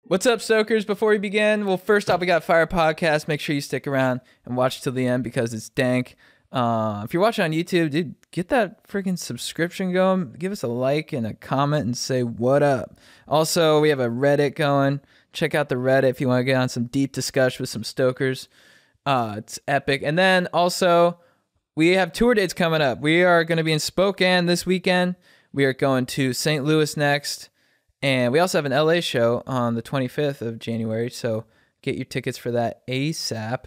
What's up, Stokers? Before we begin, well, first off, we got Fire Podcast. Make sure you stick around and watch till the end because it's dank. If you're watching on YouTube, dude, get that freaking subscription going. Give us a like and a comment and say what up. Also, we have a Reddit going. Check out the Reddit if you want to get on some deep discussion with some Stokers. It's epic. And then also, we have tour dates coming up. We are going to be in Spokane this weekend. We are going to St. Louis next. And we also have an LA show on the 25th of January, so get your tickets for that ASAP.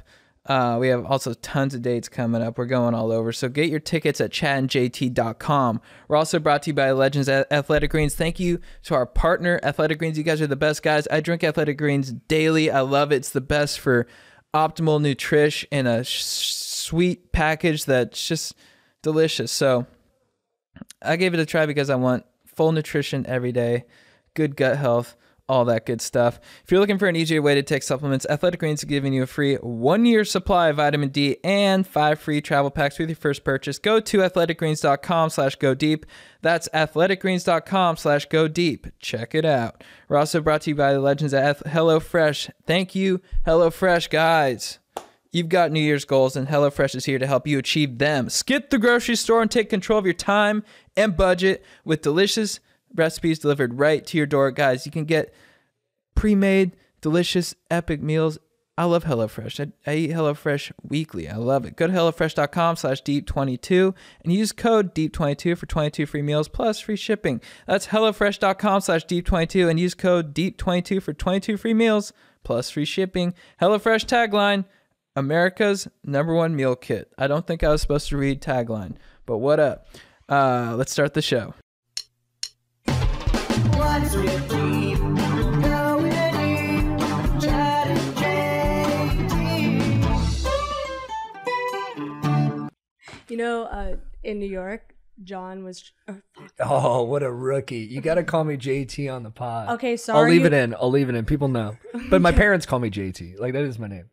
We have also tons of dates coming up. We're going all over, so get your tickets at chatandjt.com. We're also brought to you by Legends Athletic Greens. Thank you to our partner, Athletic Greens. You guys are the best guys. I drink Athletic Greens daily. I love it. It's the best for optimal nutrition in a sweet package that's just delicious. So I gave it a try because I want full nutrition every day. Good gut health, all that good stuff. If you're looking for an easier way to take supplements, Athletic Greens is giving you a free 1-year supply of vitamin D and 5 free travel packs with your first purchase. Go to athleticgreens.com/go deep. That's athleticgreens.com/go deep. Check it out. We're also brought to you by the Legends at HelloFresh. Thank you, HelloFresh, guys. You've got New Year's goals, and HelloFresh is here to help you achieve them. Skip the grocery store and take control of your time and budget with delicious recipes delivered right to your door. Guys, you can get pre-made, delicious, epic meals. I love HelloFresh. I eat HelloFresh weekly. I love it. Go to HelloFresh.com/deep22 and use code deep22 for 22 free meals plus free shipping. That's HelloFresh.com/deep22 and use code deep22 for 22 free meals plus free shipping. HelloFresh tagline, America's #1 meal kit. I don't think I was supposed to read tagline, but what up? Let's start the show. What's with deep? Going deep, chatting JT. You know, in New York, John was... Oh, what a rookie. You got to call me JT on the pod. Okay, sorry. I'll leave it in. People know. But my parents call me JT. Like, that is my name.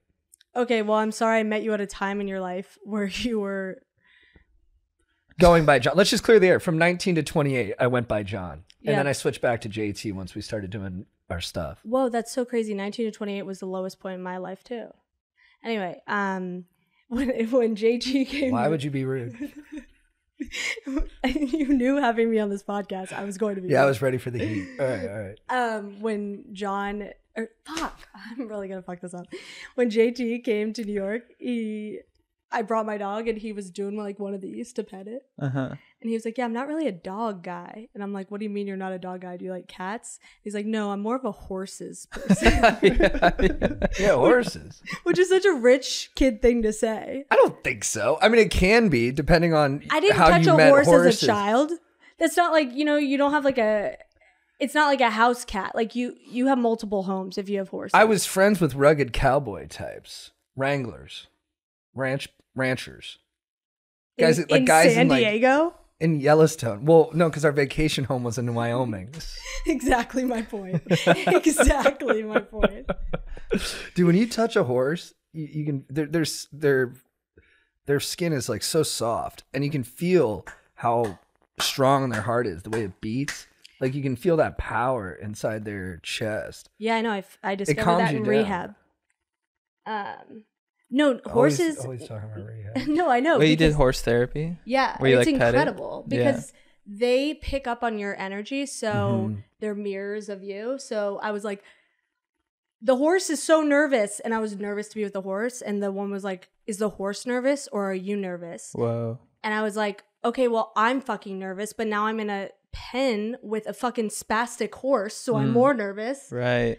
Okay, well, I'm sorry I met you at a time in your life where you were... Going by John. Let's just clear the air. From 19 to 28, I went by John. And Yeah. then I switched back to JT once we started doing our stuff. Whoa, that's so crazy. 19 to 28 was the lowest point in my life, too. Anyway, when JT came... Why would you be rude? You knew having me on this podcast, I was going to be... Yeah, I rude. was ready for the heat. All right. When John... I'm really going to fuck this up. When JT came to New York, I brought my dog and he was doing like one of these to pet it. Uh-huh. And he was like, yeah, I'm not really a dog guy. And I'm like, what do you mean you're not a dog guy? Do you like cats? He's like, no, I'm more of a horses person. Yeah, horses. Which is such a rich kid thing to say. I don't think so. I mean, it can be, depending on I didn't how touch you a met horse horses. as a child. That's not like, you don't have like it's not like a house cat. Like you have multiple homes if you have horses. I was friends with rugged cowboy types, wranglers, ranchers. Guys, in guys San in Diego? In Yellowstone. Well, no, because our vacation home was in Wyoming. Exactly my point. Exactly my point. Dude, when you touch a horse, you can their skin is like so soft, and you can feel how strong their heart is, the way it beats. Like you can feel that power inside their chest. Yeah, I know. I discovered calms that you in down. rehab. No, horses. Always talking about rehab. No, I know. Wait, you did horse therapy? Yeah, Where you, it's like, pet it? incredible because they pick up on your energy, so they're mirrors of you. So I was like, the horse is so nervous, and I was nervous to be with the horse, and the one was like, is the horse nervous or are you nervous? Whoa. And I was like, okay, well, I'm fucking nervous, but now I'm in a pen with a fucking spastic horse, so I'm more nervous. Right.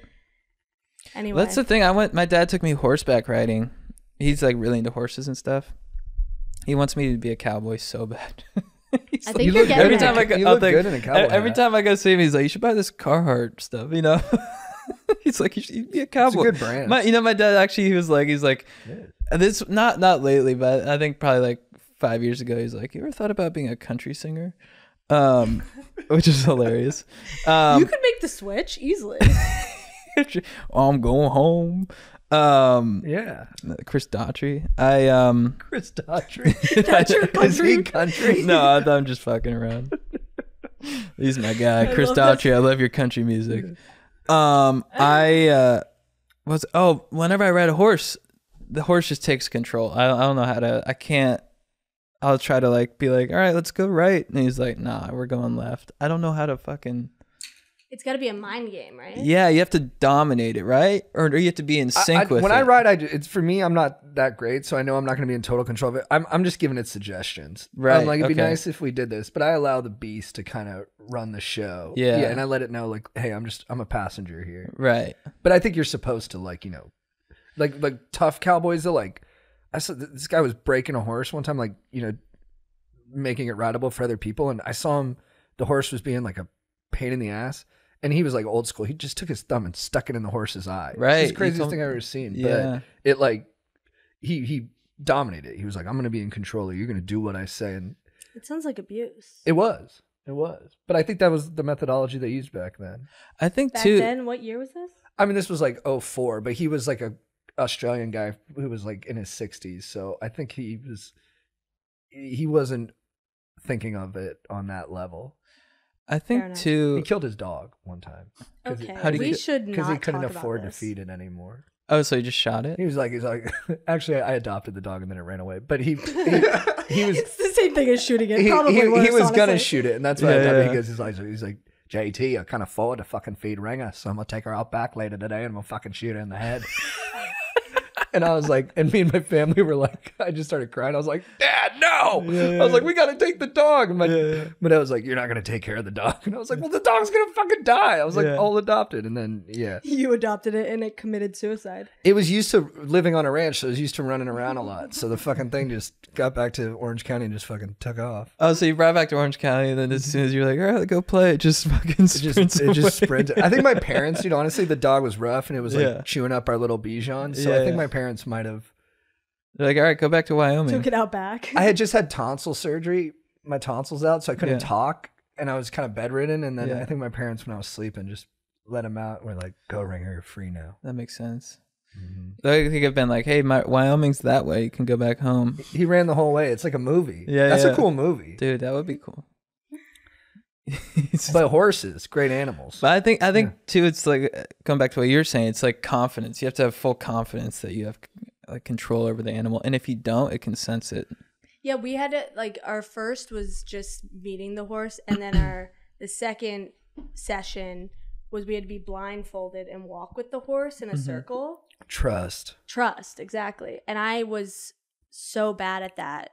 Anyway. That's the thing. My dad took me horseback riding. He's like really into horses and stuff. He wants me to be a cowboy so bad. I think you're getting every it. time I go, You I'll look think, good in a cowboy every hat. time I go see him, he's like, you should buy this Carhartt stuff, you know? He's like, you should be a cowboy. good brand. My dad actually, he's like, this not lately, but I think probably like 5 years ago, he's like, you ever thought about being a country singer? Which is hilarious. You could make the switch easily. I'm going home. Yeah. Chris Daughtry. Chris Daughtry. That's your Is he country? country? No, I'm just fucking around. He's my guy. Chris love this. Daughtry. I love your country music. Whenever I ride a horse, the horse just takes control. I don't know how to. I can't. I'll try to like be like, all right, let's go right, and he's like, nah, we're going left. I don't know how to fucking. It's got to be a mind game, right? Yeah, you have to dominate it, right? Or you have to be in sync with it. When I ride, it's for me. I'm not that great, so I know I'm not going to be in total control of it. I'm just giving it suggestions. Right. I'm like, it'd be okay. nice if we did this, but I allow the beast to kind of run the show. Yeah. and I let it know like, hey, I'm a passenger here. Right. But I think you're supposed to like, like tough cowboys. That like, I saw this guy was breaking a horse one time, like making it rideable for other people, and I saw him. The horse was being like a pain in the ass. And he was like old school. He just took his thumb and stuck it in the horse's eye. Right. It's the craziest thing I've ever seen. Yeah. But it like he dominated. He was like, I'm gonna be in control. You're gonna do what I say. And It sounds like abuse. it was. But I think that was the methodology they used back then. I think Back too. then, what year was this? I mean, this was like 2004, but he was like a Australian guy who was like in his 60s. So I think he wasn't thinking of it on that level. I Fair think enough. He too. killed his dog one time. Okay, how do you- we should not Because he couldn't talk afford about to this. feed it anymore. Oh, so you just shot it? He was like, actually, I adopted the dog and then it ran away. But he was, It's the same thing as shooting it. he Probably worse, was gonna honestly. shoot it, and that's why I Yeah, adopted it. yeah. Because he's like, JT, I can't afford to fucking feed Ringer, so I'm gonna take her out back later today and we'll fucking shoot her in the head. And I was like, and me and my family were like, I just started crying. I was like, Dad, no! I was like, we gotta take the dog. And but I was like, you're not gonna take care of the dog. And I was like, well, the dog's gonna fucking die. I was like, Yeah. all adopted. And then, You adopted it and it committed suicide. it was used to living on a ranch, so it was used to running around a lot. So the fucking thing just got back to Orange County and just fucking took off. Oh, so you brought it back to Orange County, and then as soon as you're like, all right, go play, it just fucking sprints It just away. sprinted. I think my parents, honestly, the dog was rough and it was like Yeah. chewing up our little Bichon. So Yeah, I think yeah. my parents might have. They're like, all right, go back to Wyoming. Took it out back. I had just had tonsil surgery, my tonsils out, so I couldn't Yeah. talk, and I was kind of bedridden. And then Yeah. I think my parents, when I was sleeping, just let him out. We're like, "Go, Ringer, you're free now." That makes sense. Mm-hmm. I think I've been like, hey, Wyoming's that way. You can go back home. He ran the whole way. It's like a movie. Yeah, That's yeah. a cool movie. Dude, that would be cool. But horses, great animals. But I think too, it's like going back to what you're saying. It's like confidence. You have to have full confidence that you have like control over the animal, and if you don't, it can sense it. Yeah, we had to our first was just meeting the horse, and then the second session was we had to be blindfolded and walk with the horse in a circle. Trust. Trust, exactly. And I was so bad at that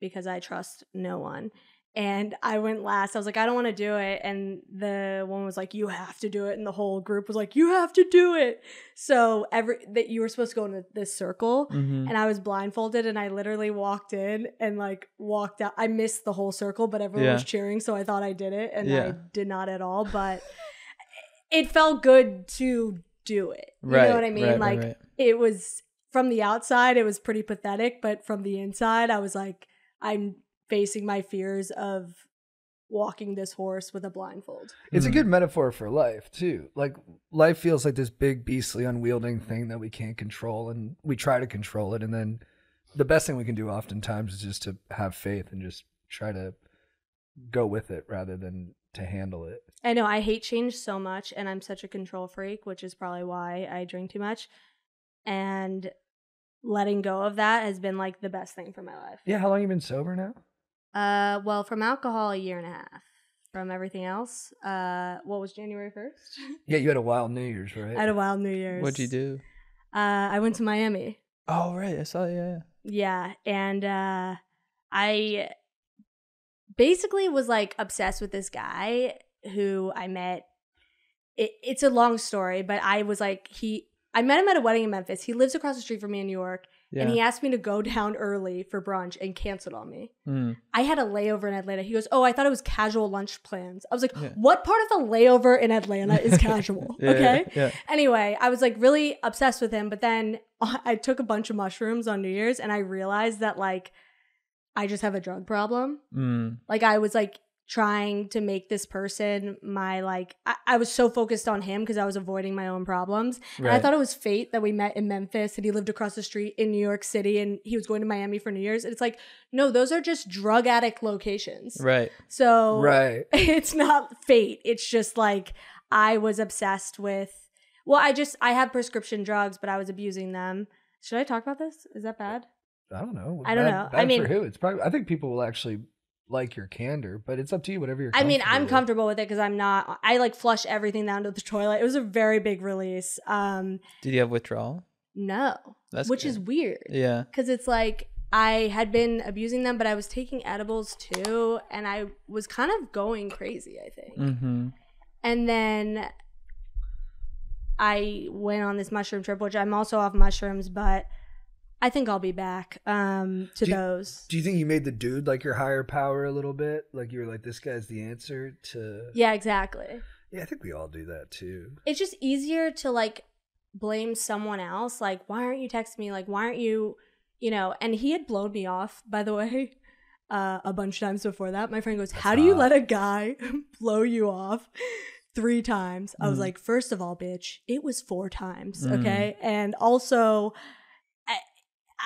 because I trust no one. And I went last. I was like, I don't want to do it. And the one was like, you have to do it. And the whole group was like, you have to do it. So that you were supposed to go in this circle. And I was blindfolded and I literally walked in and walked out. I missed the whole circle, but everyone was cheering. So I thought I did it and I did not at all. But it felt good to do it. You know what I mean? Right. It was from the outside, it was pretty pathetic. But from the inside, I was like, I'm facing my fears of walking this horse with a blindfold. It's a good metaphor for life too. Like life feels like this big beastly unwielding thing that we can't control, and we try to control it, and then the best thing we can do oftentimes is just to have faith and just try to go with it rather than to handle it. I know I hate change so much, and I'm such a control freak, which is probably why I drink too much. And letting go of that has been like the best thing for my life. Yeah, how long you been sober now? Well, from alcohol, 1.5 years. From everything else, what was January 1st? Yeah, you had a wild New Year's, right? I had a wild New Year's. What'd you do? I went to Miami. Oh, right. I saw. Yeah. Yeah, and I basically was like obsessed with this guy who I met. It's a long story, but I was like, I met him at a wedding in Memphis. He lives across the street from me in New York. Yeah. And he asked me to go down early for brunch and canceled on me. Mm. I had a layover in Atlanta. He goes, oh, I thought it was casual lunch plans. I was like, what part of a layover in Atlanta is casual? Okay. Yeah. Anyway, I was like really obsessed with him. But then I took a bunch of mushrooms on New Year's and I realized that like I just have a drug problem. Mm. Like I was like trying to make this person my like I was so focused on him because I was avoiding my own problems. And I Right. thought it was fate that we met in Memphis and he lived across the street in New York City and he was going to Miami for New Year's. And it's like, no, those are just drug addict locations. Right. So Right. it's not fate. It's just like I was obsessed with, I have prescription drugs, but I was abusing them. Should I talk about this? Is that bad? I don't know. I don't know. Bad I mean, for who? It's probably. I think people will actually like your candor, but it's up to you. Whatever you're. I'm with. comfortable with it because I like flush everything down to the toilet. It was a very big release. Did you have withdrawal? No, which is weird. Yeah, because it's like I had been abusing them, but I was taking edibles too, and I was kind of going crazy, I think. Mm-hmm. And then I went on this mushroom trip, which I'm also off mushrooms, but I think I'll be back to those. Do you think you made the dude like your higher power a little bit? Like you were like, this guy's the answer to... Yeah, exactly. Yeah, I think we all do that too. It's just easier to like blame someone else. Like, why aren't you texting me? Like, why aren't you, and he had blown me off, by the way, a bunch of times before that. My friend goes, how do you let a guy blow you off 3 times? I was like, first of all, bitch, it was 4 times. Okay. And also...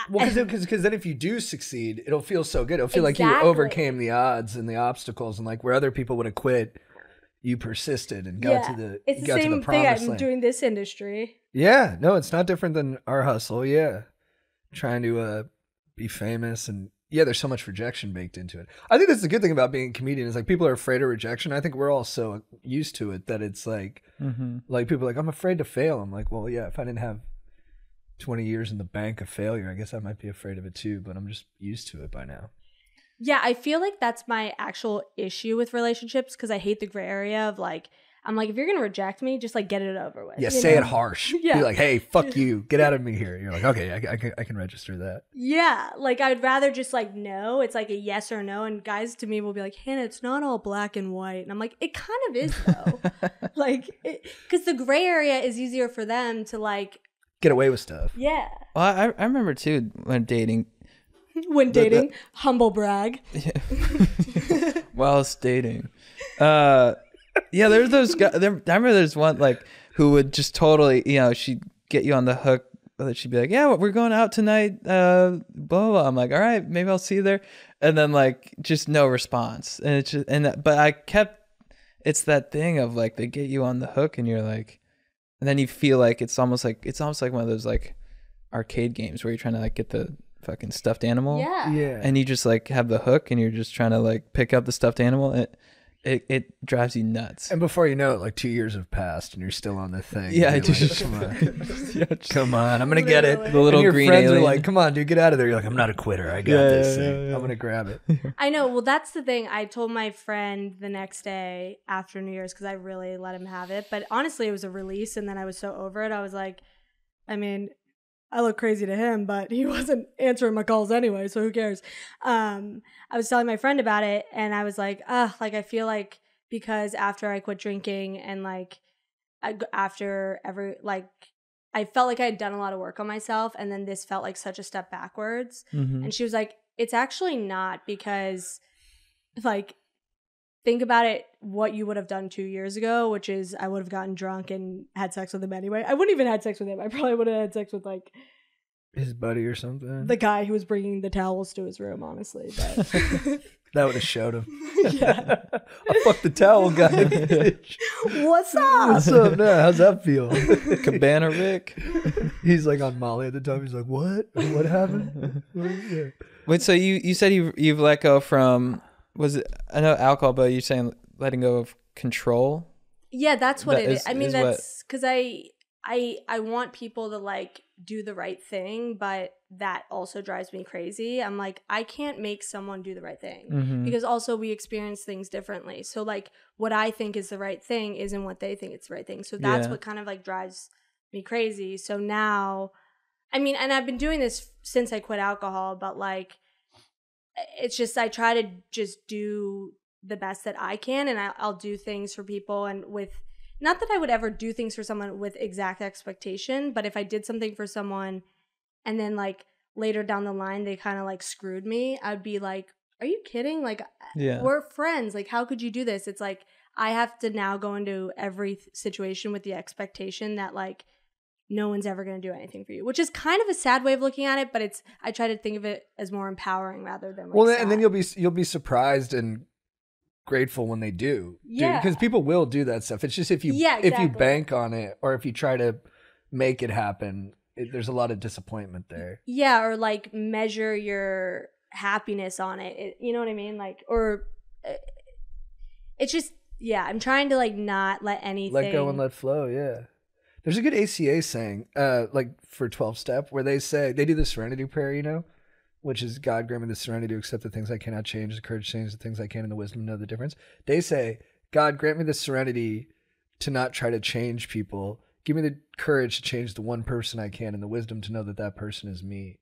Well, because then if you do succeed, it'll feel so good. It'll feel like you Exactly. overcame the odds and the obstacles, and like where other people would have quit, you persisted and got to the. It's the got to same the thing promised I'm land. doing this industry. Yeah, no, it's not different than our hustle. Yeah, trying to be famous, and yeah, there's so much rejection baked into it. I think that's the good thing about being a comedian is like people are afraid of rejection. I think we're all so used to it that it's like, like people are like, I'm afraid to fail. I'm like, well, yeah, if I didn't have 20 years in the bank of failure, I guess I might be afraid of it too, but I'm just used to it by now. Yeah, I feel like that's my actual issue with relationships because I hate the gray area of like, I'm like, if you're going to reject me, just like get it over with. Yeah, say it harsh. Yeah. Be like, hey, fuck you. Get out of me here. You're like, okay, I can register that. Yeah, like I'd rather just like no, it's like a yes or no. And guys to me will be like, Hannah, it's not all black and white. And I'm like, it kind of is though. Like, because the gray area is easier for them to like, get away with stuff. yeah. Well, I remember too when dating. When dating, humble brag. Whilst dating, yeah, there's those guys. I remember there's one like who would just totally, she'd get you on the hook. She'd be like, "Yeah, we're going out tonight." Blah, blah, blah. I'm like, "All right, maybe I'll see you there," and then like just no response, and it's just but I kept. It's that thing of like they get you on the hook, and you're like. And then you feel like it's almost like one of those like arcade games where you're trying to like get the fucking stuffed animal. Yeah. Yeah. And you just like have the hook and you're just trying to like pick up the stuffed animal. And it drives you nuts. And before you know it, like 2 years have passed and you're still on the thing. Yeah, You're it just like, come on, I'm gonna get it. The little and your green friends alien. are like, come on, dude, get out of there. You're like, I'm not a quitter. I got this thing. I'm gonna grab it. I know. Well, that's the thing. I told my friend the next day after New Year's because I really let him have it. But honestly, it was a release. And then I was so over it. I was like, I mean, I look crazy to him, but he wasn't answering my calls anyway. So who cares? I was telling my friend about it. And I was like, I feel like because after I quit drinking and like after I felt like I had done a lot of work on myself. And then this felt like such a step backwards. And she was like, it's actually not because like, think about it, what you would have done 2 years ago, which is I would have gotten drunk and had sex with him anyway. I wouldn't even had sex with him. I probably would have had sex with like His buddy or something. the guy who was bringing the towels to his room, honestly. But That would have showed him. yeah. I fucked the towel guy. Bitch. What's up? What's up now? How's that feel? Cabana Rick. He's like on Molly at the time. He's like, what? What happened? Yeah. Wait, so you said you've let go from, was it, I know alcohol, but you're saying letting go of control? Yeah, that's what That it is. is- I mean, is what- that's because I want people to like do the right thing, but that also drives me crazy. I'm like, I can't make someone do the right thing because also we experience things differently. So like what I think is the right thing isn't what they think it's the right thing. So that's Yeah. what kind of like drives me crazy. So now, I mean, and I've been doing this since I quit alcohol, but like, it's just, I try to just do the best that I can, and I'll do things for people and with, not that I would ever do things for someone with exact expectation, but if I did something for someone and then like later down the line they kind of like screwed me, I'd be like, are you kidding? Like, Yeah. we're friends. Like, how could you do this? It's like I have to now go into every situation with the expectation that like no one's ever going to do anything for you, which is kind of a sad way of looking at it, but it's, I try to think of it as more empowering rather than like Well, sad. and then you'll be surprised and grateful when they do. Yeah. Because people will do that stuff. It's just if you Yeah, if you exactly. bank on it or if you try to make it happen, there's a lot of disappointment there. Yeah, or like measure your happiness on it. You know what I mean? Like, or it's just, yeah, I'm trying to like not let anything. Let go and let flow, yeah. There's a good ACA saying, like for 12-step, where they say, they do the serenity prayer, you know, which is God grant me the serenity to accept the things I cannot change, the courage to change the things I can, and the wisdom to know the difference. They say, God grant me the serenity to not try to change people. Give me the courage to change the one person I can and the wisdom to know that that person is me.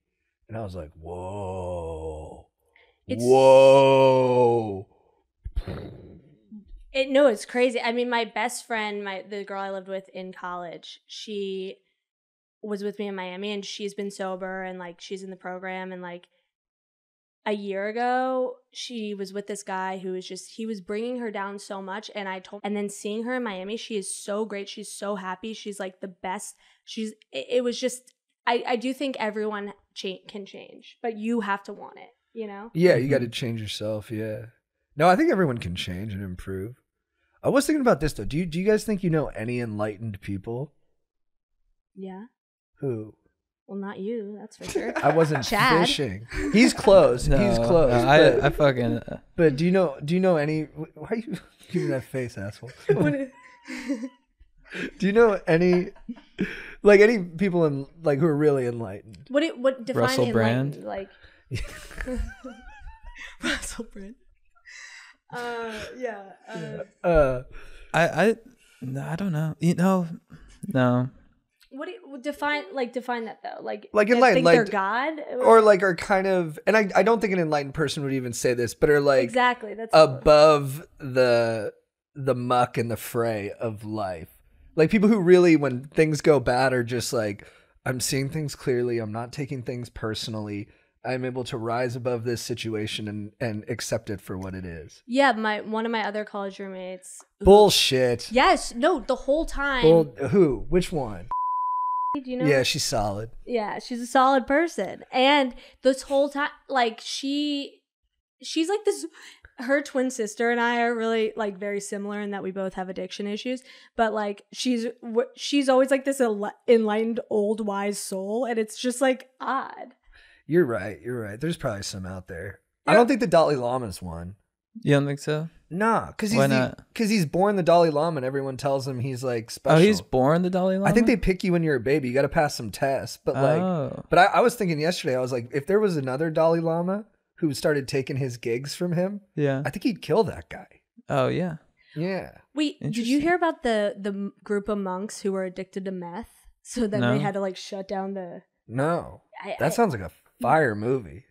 And I was like, whoa. Whoa. No, it's crazy. I mean, my best friend, the girl I lived with in college, she was with me in Miami, and she's been sober, and like she's in the program, and like a year ago she was with this guy who was just, he was bringing her down so much, and and then seeing her in Miami, she is so great, she's so happy, she's like the best. It was just, I do think everyone can change, but you have to want it, you know? Yeah, you got to change yourself. Yeah. No, I think everyone can change and improve. I was thinking about this though. Do you guys think you know any enlightened people? Yeah. Who? Well, not you, that's for sure. I wasn't Chad. fishing. He's close. No, He's close. no, but, I fucking. but do you know any? Why are you giving that face, asshole? Do you know any people in like who are really enlightened? What define Russell Brand? enlightened? Like Russell Brand. Yeah. I don't know. You know, no. What do you define that though? Like Like they enlightened, think they're like- God, Or like are kind of, and I don't think an enlightened person would even say this, but are like exactly. That's above the muck and the fray of life. Like people who really, when things go bad, are just like, I'm seeing things clearly. I'm not taking things personally. I'm able to rise above this situation and accept it for what it is. Yeah, one of my other college roommates. Bullshit. Yes, no, the whole time. Who? Which one? Do you know? Yeah, she's solid. Yeah, she's a solid person. And this whole time, like she's like this, her twin sister and I are really like very similar in that we both have addiction issues, but like she's always like this enlightened old wise soul, and it's just like odd. You're right. There's probably some out there. I don't think the Dalai Lama's one. You don't think so? Nah, because Why not? he's born the Dalai Lama and everyone tells him he's like special. Oh, he's born the Dalai Lama? I think they pick you when you're a baby. You got to pass some tests. But like, Oh. but I was thinking yesterday, I was like, if there was another Dalai Lama who started taking his gigs from him, Yeah. I think he'd kill that guy. Oh, yeah. Yeah. Wait, did you Interesting. hear about the group of monks who were addicted to meth? So then No. they had to like shut down the. No, I- that sounds like a fire movie.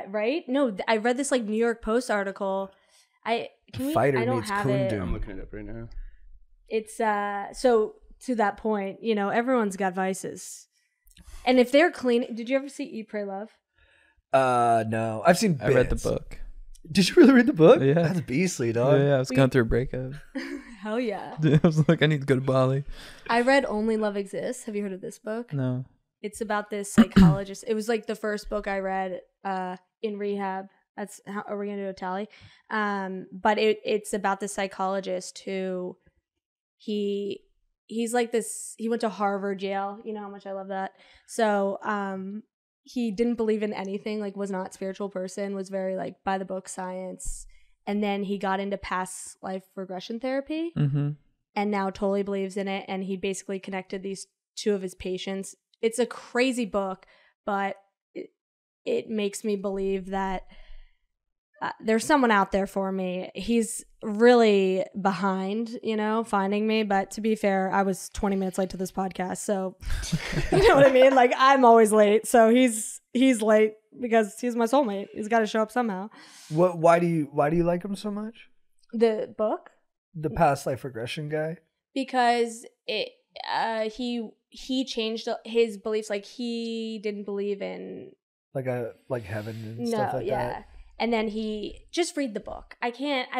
Right? No, I read this like New York Post article. Fighter I don't meets have it. Kundu. I'm looking it up right now. It's so to that point, you know, everyone's got vices. And if they're clean, did you ever see Eat, Pray, Love? No, I've seen. I read the bits. book. Did you really read the book? Yeah. That's beastly, Yeah, dog. I was going through a breakup. Hell yeah. I was like, I need to go to Bali. I read Only Love Exists. Have you heard of this book? No. It's about this psychologist. It was like the first book I read in rehab. That's how are we gonna do a tally? But it's about this psychologist who he's like this. He went to Harvard, Yale. You know how much I love that. So he didn't believe in anything. Like was not a spiritual person. Was very like by the book science. And then he got into past life regression therapy, Mm-hmm. and now totally believes in it. And he basically connected these two of his patients. It's a crazy book, but it makes me believe that there's someone out there for me. He's really behind, you know, finding me. But to be fair, I was 20 minutes late to this podcast. So, you know what I mean? Like, I'm always late. So he's late because he's my soulmate. He's got to show up somehow. Why do you like him so much? The book? The past life regression guy? Because he changed his beliefs. Like, he didn't believe in Like heaven and stuff like that? And then he just read the book. I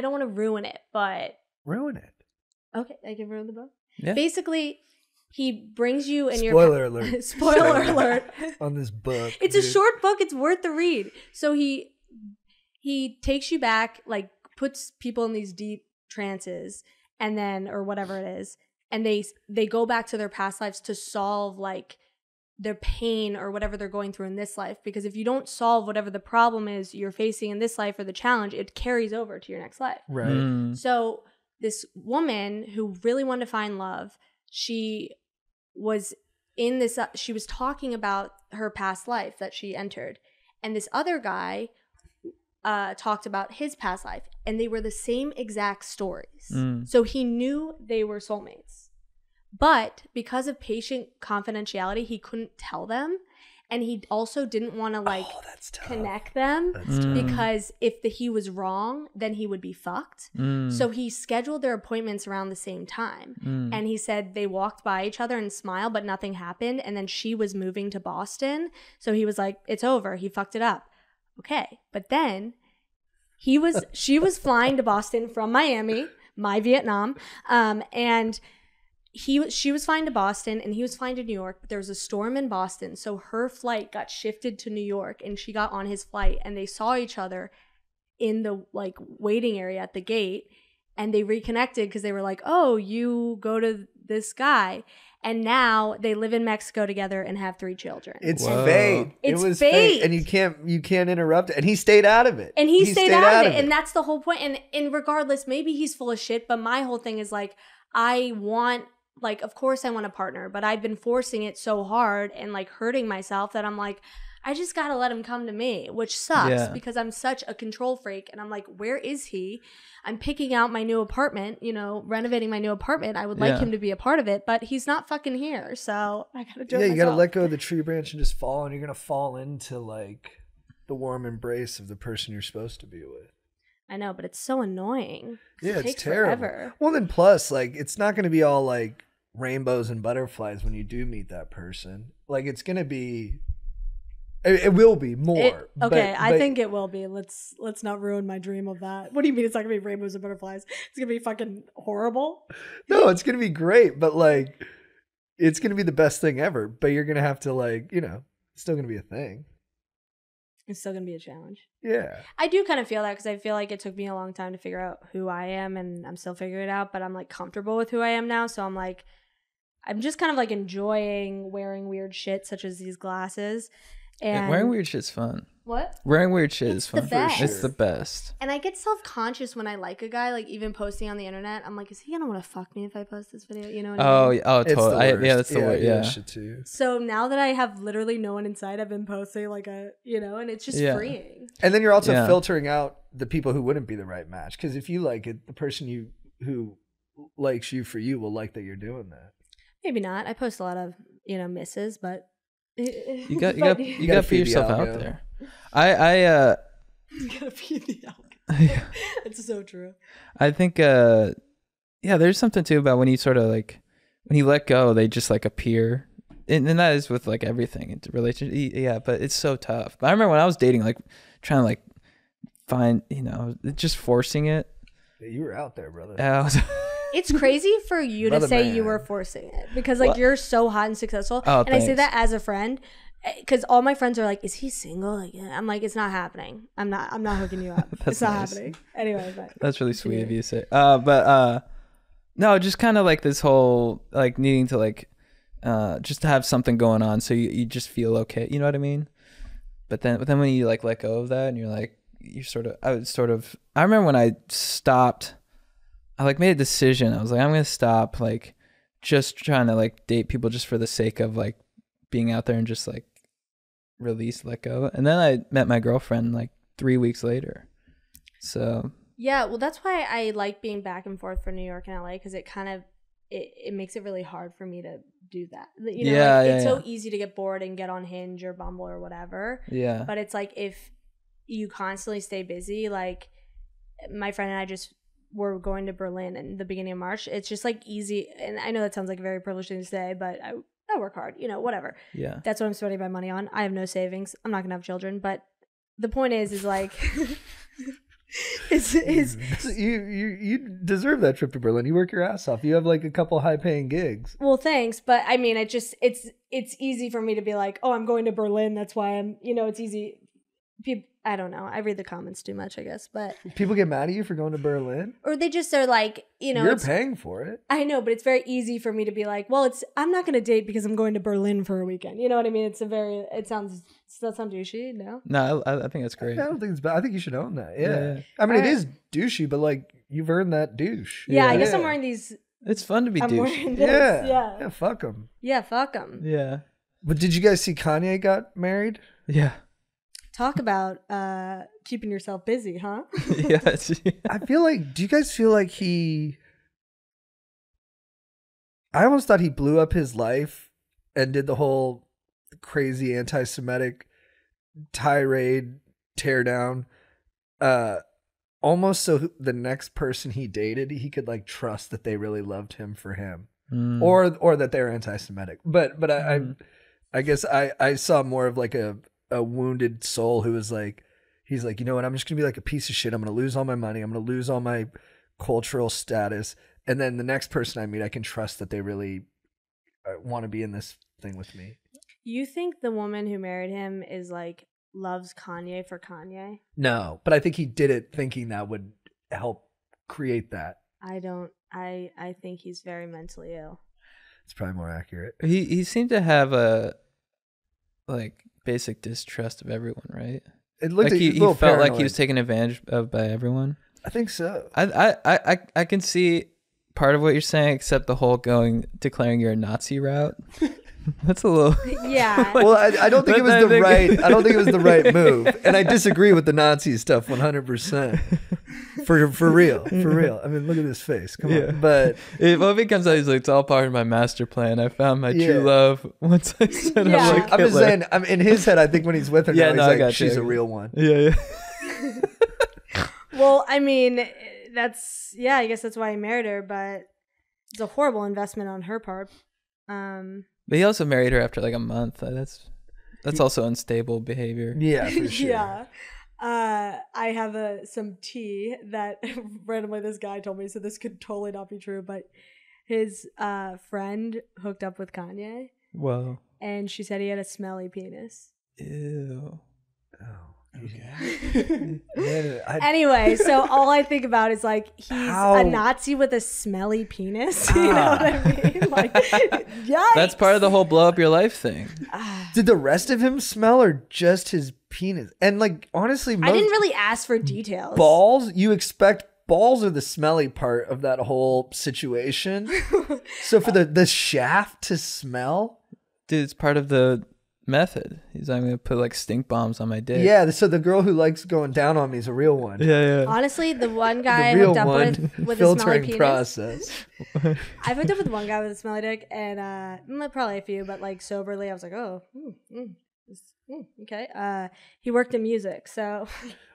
don't want to ruin it, but Ruin it. okay, I can ruin the book. Yeah. Basically, he brings you in Spoiler alert. Spoiler alert. On this book. It's a dude. short book. It's worth the read. So he takes you back like puts people in these deep trances, and then, or whatever it is, and they go back to their past lives to solve like their pain or whatever they're going through in this life. Because if you don't solve whatever the problem is you're facing in this life or the challenge, it carries over to your next life. Right. Mm. So this woman who really wanted to find love, she was in this, she was talking about her past life that she entered. And this other guy talked about his past life. And they were the same exact stories. Mm. So he knew they were soulmates. But because of patient confidentiality, he couldn't tell them. And he also didn't want to like That's tough. connect them That's tough. because if he was wrong, then he would be fucked. Mm. So he scheduled their appointments around the same time. Mm. And he said they walked by each other and smiled, but nothing happened. And then she was moving to Boston. So he was like, it's over. He fucked it up. Okay. But then she was flying to Boston from Miami, my Vietnam. And she was flying to Boston and he was flying to New York, but there was a storm in Boston. So her flight got shifted to New York and she got on his flight and they saw each other in the like waiting area at the gate and they reconnected because they were like, oh, you go to this guy. And now they live in Mexico together and have 3 children. It's Whoa. fate. It's it was fate. and you can't interrupt it. And he stayed out of it. And he stayed out of it. And that's the whole point. And regardless, maybe he's full of shit, but my whole thing is like, of course I want a partner, but I've been forcing it so hard and like hurting myself that I'm like, I just got to let him come to me, which sucks because I'm such a control freak. And I'm like, where is he? I'm picking out my new apartment, renovating my new apartment. I would like him to be a part of it, but he's not fucking here. So I got to do it myself. You got to let go of the tree branch and just fall, and you're going to fall into like the warm embrace of the person you're supposed to be with. I know, but it's so annoying. Yeah, It it's takes terrible. forever. Well, then plus, like, it's not going to be all like rainbows and butterflies when you do meet that person. Like, it's going to be, it will be more. I think it will be. Let's not ruin my dream of that. What do you mean it's not gonna be rainbows and butterflies? It's gonna be fucking horrible. No, it's going to be great, but like, it's going to be the best thing ever. But you're going to have to like, it's still going to be a thing. It's still gonna be a challenge. Yeah. I do kind of feel that because I feel like it took me a long time to figure out who I am, and I'm still figuring it out. But I'm like comfortable with who I am now, so I'm just kind of like enjoying wearing weird shit, such as these glasses. And wearing weird shit's fun. What? Wearing weird shit It's is fun. the best. It's the best. And I get self-conscious when I like a guy, like even posting on the internet. I'm like, is he gonna want to fuck me if I post this video? You know what I mean? Oh, It's the totally. worst. Yeah, that's the word. I do that Yeah. shit too. So now that I have literally no one inside, I've been posting like and it's just freeing. And then you're also Yeah. filtering out the people who wouldn't be the right match. Because if you like it, the person who likes you for you will like that you're doing that. Maybe not. I post a lot of misses, but You got gotta to put feed the yourself out algo. there. You gotta feed the algorithm. It's so true. I think there's something too about when you sort of like when you let go, they just like appear. And that is with like everything into relationship. Yeah, but it's so tough. But I remember when I was dating, like trying to like find, just forcing it. Yeah, you were out there, brother. I was It's crazy for you to Brother say man. you were forcing it because like you're so hot and successful. Oh, and I say thanks. that as a friend because all my friends are like, "Is he single?" Like, I'm like, "It's not happening. I'm not hooking you up. That's it's not nice. happening." Anyway, but That's really sweet of you to say. But no, just kind of like this whole like needing to like just to have something going on so you just feel okay. You know what I mean? But then when you like let go of that and you're like I remember when I stopped. I like made a decision. I was like, I'm gonna stop like just trying to like date people just for the sake of like being out there and just like let go. And then I met my girlfriend like 3 weeks later. So yeah, well, that's why I like being back and forth for New York and LA because it kind of it makes it really hard for me to do that. It's so easy to get bored and get on Hinge or Bumble or whatever. yeah, But it's like if you constantly stay busy, like my friend and I just were going to Berlin in the beginning of March. It's just like easy. And I know that sounds like a very privileged thing to say, but I work hard, whatever. yeah. That's what I'm spending my money on. I have no savings. I'm not going to have children. But the point is like, You deserve that trip to Berlin. You work your ass off. You have like a couple high paying gigs. well, thanks. But I mean, it's easy for me to be like, oh, I'm going to Berlin. That's why I'm, it's easy. I don't know. I read the comments too much, I guess. But People get mad at you for going to Berlin? or they just are like, You're it's, paying for it. I know, but it's very easy for me to be like, well, I'm not going to date because I'm going to Berlin for a weekend. You know what I mean? Does that sound douchey? No? No, I think that's great. I don't think it's bad. I think you should own that. Yeah. Yeah. I mean, All it right. is douchey, but like you've earned that douche. Yeah, I Yeah. guess I'm wearing these. It's fun to be I'm douche. wearing this. Yeah. Yeah. Fuck them. Yeah, fuck them. Yeah. But did you guys see Kanye got married? Yeah. Talk about keeping yourself busy, huh? Yeah. I feel like, do you guys feel like I almost thought he blew up his life and did the whole crazy anti-Semitic tirade, tear down, almost so the next person he dated, he could like trust that they really loved him for him. Mm. Or that they're anti-Semitic. But I guess I saw more of like a wounded soul who was like, he's like, you know what, I'm just gonna be like a piece of shit. I'm gonna lose all my money. I'm gonna lose all my cultural status. And then the next person I meet, I can trust that they really want to be in this thing with me. You think the woman who married him is like loves Kanye for Kanye? No, but I think he did it thinking that would help create that. I don't. I think he's very mentally ill. It's probably more accurate. He seemed to have a like basic distrust of everyone, right? It looked Like he he felt like he paranoid. was taken advantage of by everyone. I think so. I can see part of what you're saying, except the whole declaring you're a Nazi route. That's a little. Yeah. Well, I don't think it was I the think- right. I don't think it was the right move, and I disagree with the Nazi stuff 100%. For real, for real. I mean, look at his face. Come Yeah. on, but Well, if it comes out, he's like, it's all part of my master plan. I found my Yeah. true love once I said Yeah. I'm like I'm just Hitler. saying. I'm in his head. I think when he's with her, Yeah, now, no, I he's like, got you, she's I a got real one. Yeah. Well, I mean, I guess that's why he married her, but it's a horrible investment on her part. But he also married her after like a month. That's also unstable behavior. Yeah, for sure. Yeah. I have some tea that randomly this guy told me, so this could totally not be true, but his friend hooked up with Kanye, Whoa. and she said he had a smelly penis. Ew. Man, Anyway, so all I think about is like he's How? a Nazi with a smelly penis. You know what I mean? Like, yikes. That's part of the whole blow up your life thing. did the rest of him smell or just his penis? And like, honestly, most I didn't really ask for details. balls. You expect balls are the smelly part of that whole situation. So for the shaft to smell. Dude, it's part of the method. He's I'm gonna put like stink bombs on my dick. Yeah, so the girl who likes going down on me is a real one. Yeah. Honestly, the one guy I The real hooked up one, with a smelly filtering penis. process. I've hooked up with one guy with a smelly dick, and probably a few, but like soberly, I was like, oh, okay. He worked in music, so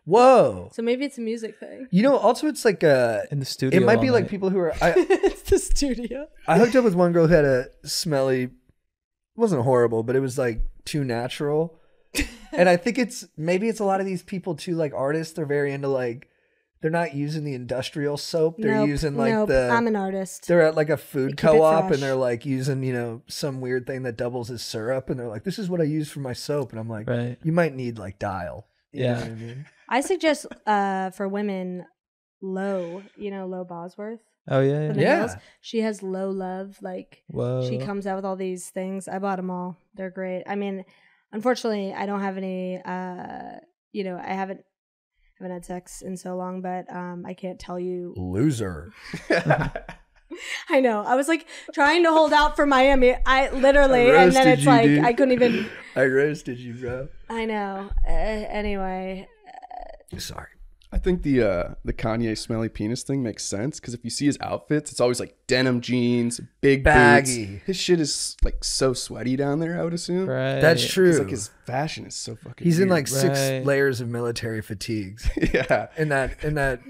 Whoa. maybe it's a music thing. You know, also it's like In the studio. it might all be like night. people who are It's the studio. I hooked up with one girl who had a smelly, wasn't horrible, but it was like too natural. And I think maybe it's a lot of these people too, like artists, they're very into like, they're not using the industrial soap. They're using like I'm an artist. they're at like a food Keep it co-op fresh. and they're like using, some weird thing that doubles as syrup. And they're like, this is what I use for my soap. And I'm like, Right. you might need like Dial. You know Yeah. what I mean? I suggest for women, Low Bosworth. Oh yeah. for Yeah. the Yeah. nails. She has Low Love. Like Whoa. she comes out with all these things. I bought them all. They're great. I mean, unfortunately, I don't have any. I haven't had sex in so long, but I can't tell you. Loser. I know. I was like trying to hold out for Miami. I literally, I and then roasted it's you, like dude. I couldn't even. I roasted you, bro. I know. Anyway, Sorry. I think the Kanye smelly penis thing makes sense because if you see his outfits, it's always like denim jeans, big Baggy. boots. His shit is like so sweaty down there, I would assume. Right. That's true. It's like his fashion is so fucking He's in weird. like 6 Right. layers of military fatigues. yeah. in that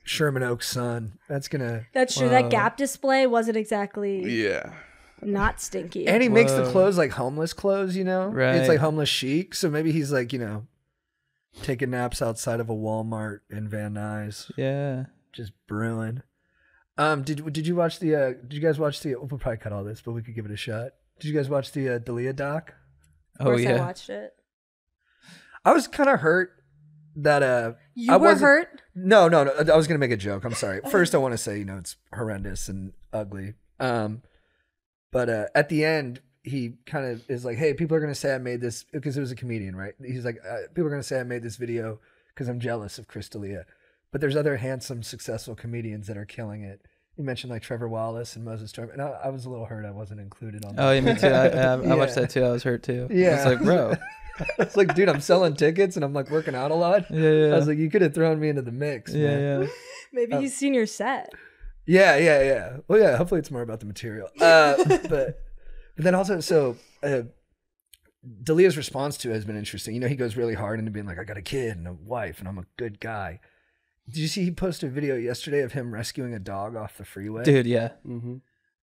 Sherman Oaks sun. That's gonna. that's true. That Gap display wasn't exactly Yeah. not stinky. And he makes the Whoa. clothes like homeless clothes. Right. It's like homeless chic. So maybe he's like taking naps outside of a Walmart in Van Nuys, Yeah. just brewing. Did you watch the? Did you guys watch the? We'll probably cut all this, but we could give it a shot. Did you guys watch the Dalia doc? Of Oh course, I yeah. watched it. I was kind of hurt that You I were wasn't- hurt. No. I was gonna make a joke. I'm sorry. First, I want to say, it's horrendous and ugly. But at the end, he kind of is like, "Hey, people are gonna say I made this," because it was a comedian, right? He's like, "People are gonna say I made this video because I'm jealous of Crystalia, but there's other handsome, successful comedians that are killing it." You mentioned like Trevor Wallace and Moses Storm, and I was a little hurt I wasn't included on that. Oh, yeah, me too. I watched that too. I was hurt too. Yeah. It's like, bro. It's like, dude, I'm selling tickets and I'm like working out a lot. Yeah. I was like, you could have thrown me into the mix. Man. Yeah. Maybe he's seen your set. Yeah. Well, yeah. Hopefully, it's more about the material. But then also, so D'Elia's response to it has been interesting. He goes really hard into being like, "I got a kid and a wife, and I'm a good guy." Did you see he posted a video yesterday of him rescuing a dog off the freeway? Dude, yeah. Mm-hmm.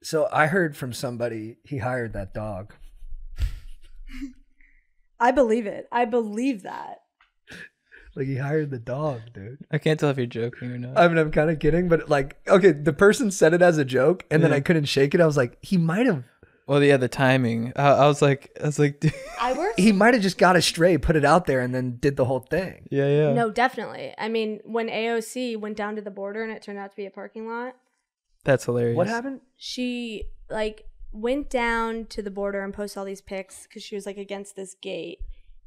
So I heard from somebody he hired that dog. I believe it. I believe that. Like he hired the dog, dude. I can't tell if you're joking or not. I mean, I'm kind of kidding, but like, okay, the person said it as a joke, and then Yeah. I couldn't shake it. I was like, he might have. Well, yeah, the timing. I was like, dude. I work. He might have just got a stray, put it out there, and then did the whole thing. Yeah. No, definitely. I mean, when AOC went down to the border and it turned out to be a parking lot, That's hilarious. What happened? she went down to the border and posted all these pics because she was like against this gate,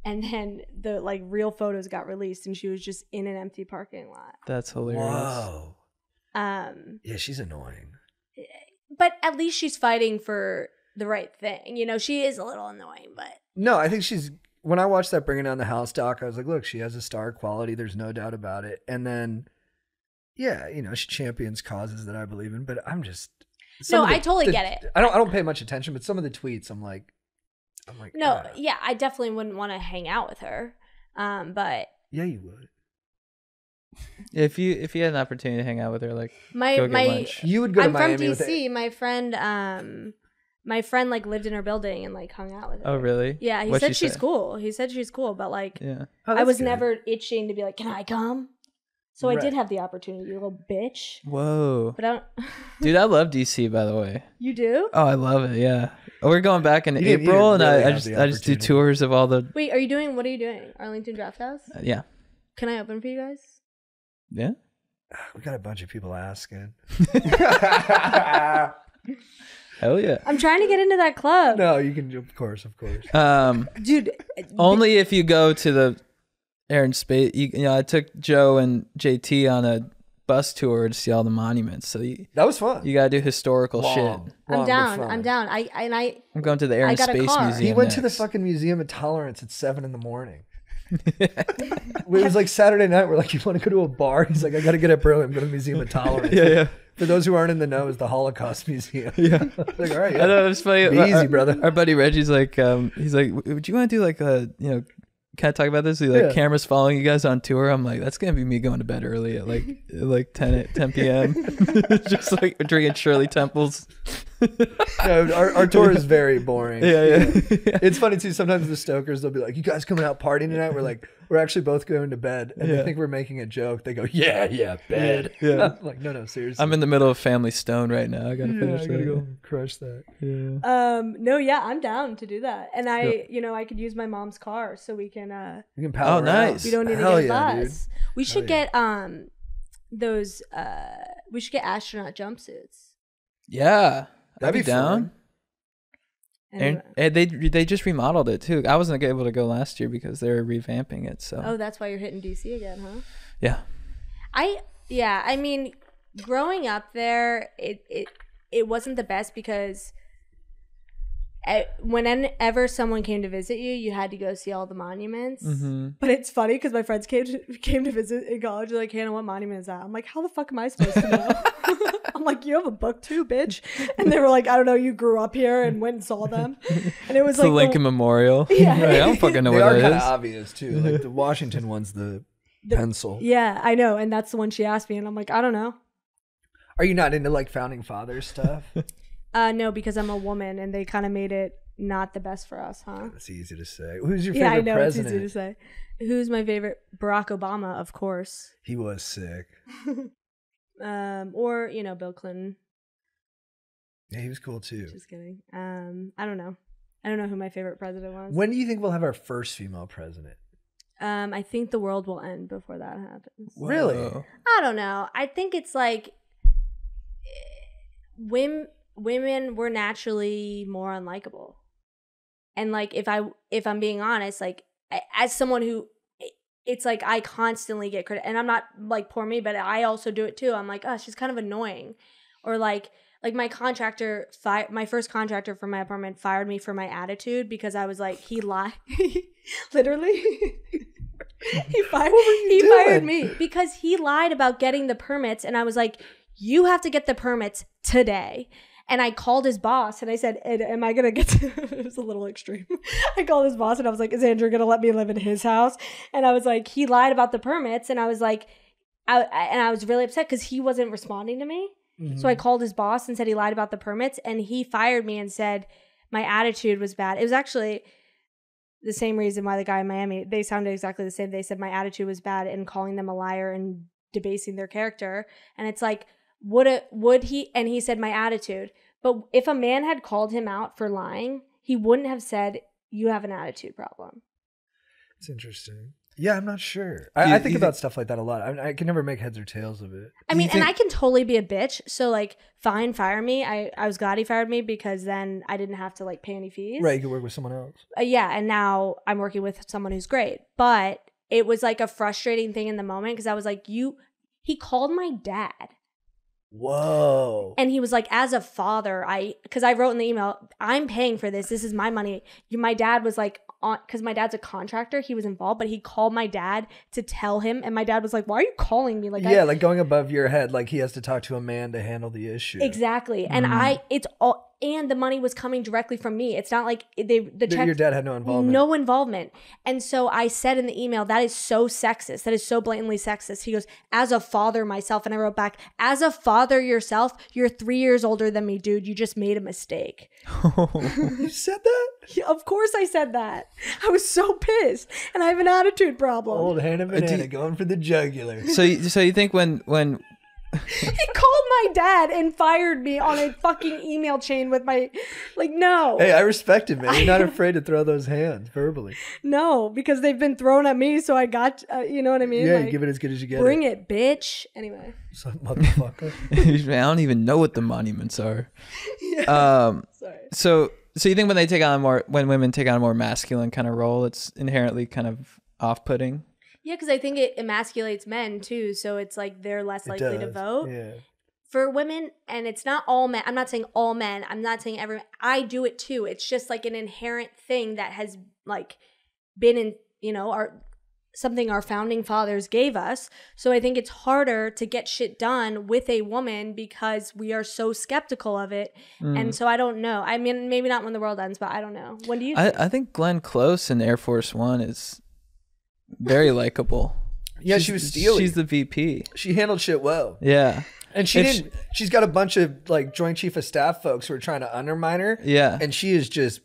and then the real photos got released and she was just in an empty parking lot. That's hilarious. Whoa. Yeah, she's annoying. But at least she's fighting for the right thing. She is a little annoying, but No, I think she's. When I watched that Bringing Down the House doc, I was like, look, she has a star quality. There's no doubt about it. And then, yeah, she champions causes that I believe in. But I'm just. No, I totally get it. I don't pay much attention, but some of the tweets, I'm like. no, ah. yeah, I definitely wouldn't want to hang out with her. But Yeah, you would. If you had an opportunity to hang out with her, go my get lunch. You would go to I'm from Miami with DC. My friend lived in her building and hung out with her. Oh, really? Yeah, he What'd said she she's say? cool. He said she's cool, but Yeah. Oh, I that's was good. never itching to be like, "Can I come?" So I Right. did have the opportunity, you little bitch. Whoa. But I don't. Dude, I love DC, by the way. You do? Oh, I love it. Yeah. We're going back in You didn't April, and really I have the just do opportunity. tours of all the. Wait, what are you doing? Arlington Draft House? Yeah. Can I open for you guys? Yeah. We got a bunch of people asking. Hell yeah. I'm trying to get into that club. No, you can. Of course. Dude, Only if you go to the Air and Space. I took Joe and JT on a bus tour to see all the monuments. So you That was fun. gotta do historical Long, shit. long, I'm but down. fun. I'm down. I'm going to the Air I and got a Space car. Museum. He went to the next. fucking Museum of Tolerance at 7 a.m. It was like Saturday night. We're like, you want to go to a bar? He's like, I got to get up early. I'm going to the Museum of Tolerance. Yeah. For those who aren't in the know, it's the Holocaust Museum. Yeah. Like, all right. I know it's funny. Be easy, brother. Our buddy Reggie's like, he's like, would you want to do can I talk about this? Yeah. Cameras following you guys on tour. I'm like, that's gonna be me going to bed early at like 10 p.m. Just drinking Shirley Temples. No, our tour is very boring. Yeah. It's funny too. Sometimes the stokers, they'll be like, you guys coming out partying tonight? We're like, we're actually both going to bed. And Yeah. they think we're making a joke. They go, yeah, bed. Yeah. I'm like, no, seriously. I'm in the middle of Family Stone right now. I gotta Yeah, finish I gotta that. go crush that. Yeah. no, yeah, I'm down to do that. And I could use my mom's car so we can You can power Oh, nice. we don't need Hell to get a yeah, bus. We should get those we should get astronaut jumpsuits. Yeah. I'd That'd be be down. fun. And they just remodeled it too. I wasn't able to go last year because they were revamping it. So Oh, that's why you're hitting DC again, huh? yeah. I mean, growing up there, it wasn't the best because whenever someone came to visit you, you had to go see all the monuments. Mm-hmm. But it's funny because my friends came to visit in college. They're like, Hannah, what monument is that? I'm like, how the fuck am I supposed to know? I'm like, you have a book too, bitch. And they were like, I don't know, you grew up here and went and saw them. And it was It's like the Lincoln Memorial. Yeah. Right, I don't fucking know They where are that kind of is. obvious too. Like the Washington one's the pencil. Yeah, I know. And that's the one she asked me. And I'm like, I don't know. Are you not into like founding fathers stuff? No, because I'm a woman and they kind of made it not the best for us, huh? That's easy to say. Who's your Yeah, favorite I know. president? It's easy to say. Who's my favorite? Barack Obama, of course. He was sick. Or, Bill Clinton. Yeah, he was cool too. Just kidding. I don't know. I don't know who my favorite president was. When do you think we'll have our first female president? I think the world will end before that happens. Really? Whoa. I don't know. I think it's like women were naturally more unlikable. And like if I'm being honest, like as someone who it's like I constantly get credit, and I'm not like poor me, but I also do it too. I'm like, oh, she's kind of annoying. Or like my contractor, my first contractor for my apartment fired me for my attitude because I was like, he lied. Literally. He fired me because he lied about getting the permits, and I was like, you have to get the permits today. And I called his boss and I said, am I going to get to... It was a little extreme. I called his boss and I was like, is Andrew going to let me live in his house? And I was like, he lied about the permits. And I was like, I was really upset because he wasn't responding to me. Mm-hmm. So I called his boss and said he lied about the permits. And he fired me and said my attitude was bad. It was actually the same reason why the guy in Miami, they sounded exactly the same. They said my attitude was bad and calling them a liar and debasing their character. And it's like, would he? And he said my attitude. But if a man had called him out for lying, he wouldn't have said you have an attitude problem. It's interesting. Yeah, I'm not sure. I think about stuff like that a lot. I can never make heads or tails of it. I mean, and I can totally be a bitch. So like, fine, fire me. I was glad he fired me because then I didn't have to like pay any fees. Right, you could work with someone else. Yeah, and now I'm working with someone who's great. But it was like a frustrating thing in the moment because I was like, he called my dad. Whoa. And he was like, as a father, because I wrote in the email, I'm paying for this. This is my money. My dad was like, because my dad's a contractor, he was involved, but he called my dad to tell him. And my dad was like, why are you calling me? Like, like going above your head, like he has to talk to a man to handle the issue. Exactly. And and the money was coming directly from me. It's not like the check. Your dad had no involvement. No involvement. And so I said in the email, that is so sexist. That is so blatantly sexist. He goes, as a father myself. And I wrote back, as a father yourself, you're 3 years older than me, dude. You just made a mistake. You said that? Yeah, of course I said that. I was so pissed. And I have an attitude problem. Old Hannah Banana going for the jugular. So you think when he called my dad and fired me on a fucking email chain with my, like, no. Hey, I respect it, man. You're not afraid to throw those hands verbally. No, because they've been thrown at me, so I got, you know what I mean? Yeah, like, you give it as good as you get. Bring it, bitch. Anyway. Some motherfucker. I don't even know what the monuments are. Yeah. Sorry. So you think when women take on a more masculine kind of role, it's inherently kind of off-putting? Yeah, because I think it emasculates men too, so it's like they're less likely to vote. Yeah. For women, and it's not all men. I'm not saying all men. I'm not saying everyone. I do it too. It's just like an inherent thing that has like been in, something our founding fathers gave us. So I think it's harder to get shit done with a woman because we are so skeptical of it. And so I don't know. I mean, maybe not when the world ends, but I don't know. When do you think? I think Glenn Close in Air Force One is very likable. Yeah, she was steely. She's the VP. She handled shit well. Yeah. And she's got a bunch of like Joint Chief of Staff folks who are trying to undermine her. Yeah. And she is just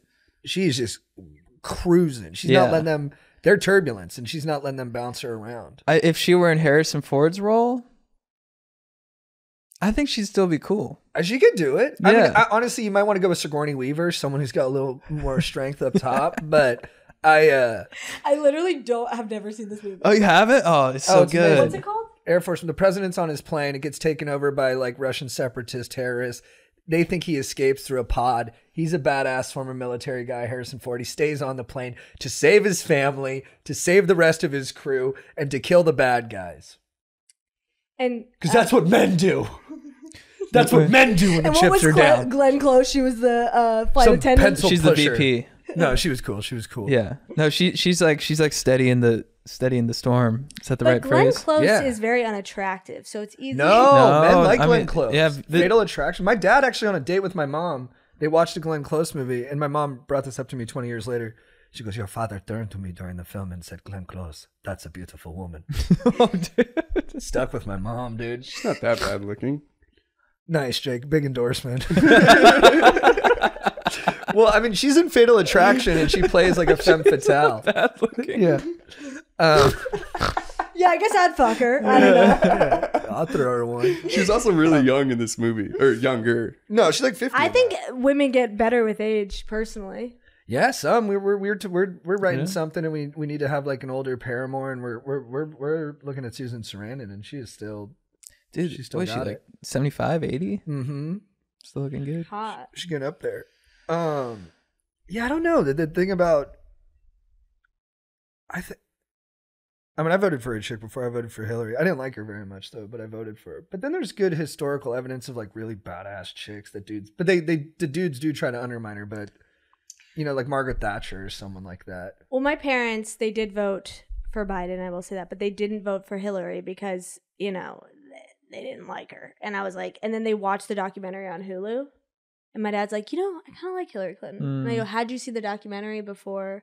cruising. She's not letting them, they're turbulence, and she's not letting them bounce her around. If she were in Harrison Ford's role, I think she'd still be cool. She could do it. Yeah. I mean, honestly, you might want to go with Sigourney Weaver, someone who's got a little more strength up top, but I literally have never seen this movie. Oh, you haven't? Oh, it's so it's good. amazing. What's it called? Air Force, when the president's on his plane, it gets taken over by like Russian separatist terrorists. They think he escapes through a pod. He's a badass former military guy, Harrison Ford. He stays on the plane to save his family, to save the rest of his crew, and to kill the bad guys. And because that's what men do. That's what men do when the chips are down. Glenn Close, she was the flight attendant. She's pusher. The VP. No, she was cool. She was cool. Yeah. No, she's like steady in the storm. Is that the right Glenn phrase? Close Yeah. is very unattractive, so it's easy. No, men like I Glenn mean, Close. yeah, Fatal Attraction. My dad actually on a date with my mom. They watched a Glenn Close movie, and my mom brought this up to me 20 years later. She goes, "Your father turned to me during the film and said, 'Glenn Close, that's a beautiful woman.'" Oh, dude. Stuck with my mom, dude. She's not that bad looking. Nice, Jake. Big endorsement. Well, I mean, she's in Fatal Attraction, and she plays like a femme fatale. Bad looking. Yeah. Yeah, I guess I'd fuck her. I don't know. I'll throw her one. She's also really young in this movie, or younger. No, she's like 50. I think women get better with age, personally. Yeah, some we're writing Yeah. something, and we need to have like an older paramour, and we're looking at Susan Sarandon, and she is still, Dude, she still what is she got like it. 75, 80? Mm-hmm. Still looking good. Hot. She's getting up there. Yeah, I don't know. The thing about I mean, I voted for a chick before I voted for Hillary. I didn't like her very much though, but I voted for her. But then there's good historical evidence of like really badass chicks that dudes, but the dudes do try to undermine her, but you know, like Margaret Thatcher or someone like that. Well, my parents, they did vote for Biden, I will say that, but they didn't vote for Hillary because, you know, they didn't like her. And I was like, and then they watched the documentary on Hulu. And my dad's like, you know, I kind of like Hillary Clinton. And I go, how'd you see the documentary before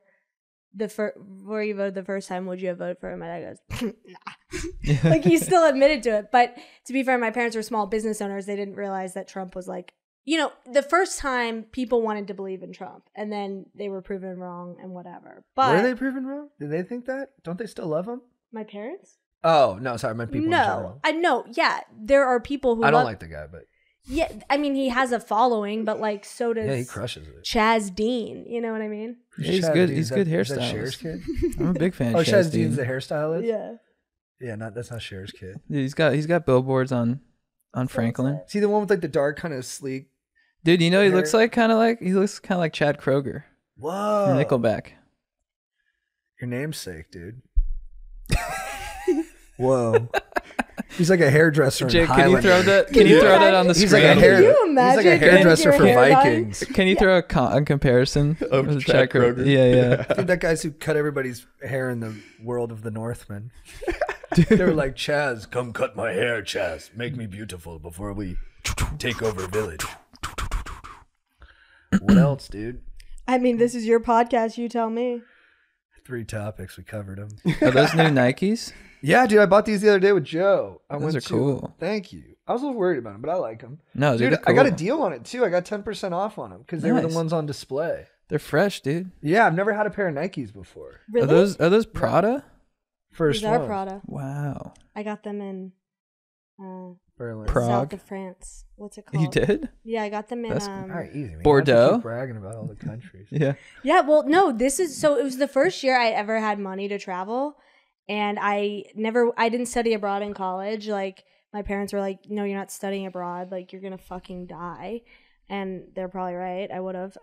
before you voted the first time? Would you have voted for him? My dad goes, nah. Like, he still admitted to it. But to be fair, my parents were small business owners. They didn't realize that Trump was like, you know, the first time people wanted to believe in Trump, and then they were proven wrong and whatever. But Were they proven wrong? Did they think that? Don't they still love him? my parents? Oh no, sorry, I meant people in No, general. I know. Yeah, there are people who I don't love, like the guy, but Yeah, I mean, he has a following, but like so does yeah, he crushes it. Chaz Dean. You know what I mean? Yeah, he's Chaz good. Dean, He's is that- good is that Cher's hairstylist. kid? I'm a big fan. Oh, of Chaz Dean. Dean's the hairstylist. Yeah. Yeah, that's not Cher's kid. Dude, he's got billboards on Franklin. See the one with like the dark kind of sleek. Dude, you know he Hair. looks like kind of like Chad Kroger Whoa, from Nickelback. your namesake, dude. Whoa, he's like a hairdresser. Jake, in can you Highlander. throw that? Can you throw that on the He's screen? like a hair. Can you He's like imagine a hairdresser getting for your hair done? Vikings. Can you throw a comparison Of with Chad Kroger? Kroger. Yeah. Dude, that guy's who cut everybody's hair in the world of the Northmen. They were like, Chaz, come cut my hair, Chaz. Make me beautiful before we take over village. What else, dude? I mean, this is your podcast. You tell me. 3 topics. We covered them. Are those new Nikes? Yeah, dude, I bought these the other day with Joe. Those are cool. Thank you. I was a little worried about them, but I like them. No, Dude, they're I got a cool. deal on it too. I got 10% off on them because they were the Nice. ones on display. They're fresh, dude. Yeah, I've never had a pair of Nikes before. Really? Are those Prada? First These are one. Prada. Wow. I got them in Berlin. Prague. south of France. What's it called? You did? Yeah, I got them in. That's- All right, easy. Man. Bordeaux? Why don't you keep bragging about all the countries. Yeah. Yeah, well, no, this is so it was the first year I ever had money to travel, and I didn't study abroad in college. Like, my parents were like, "No, you're not studying abroad. Like, you're gonna fucking die," and they're probably right. I would have.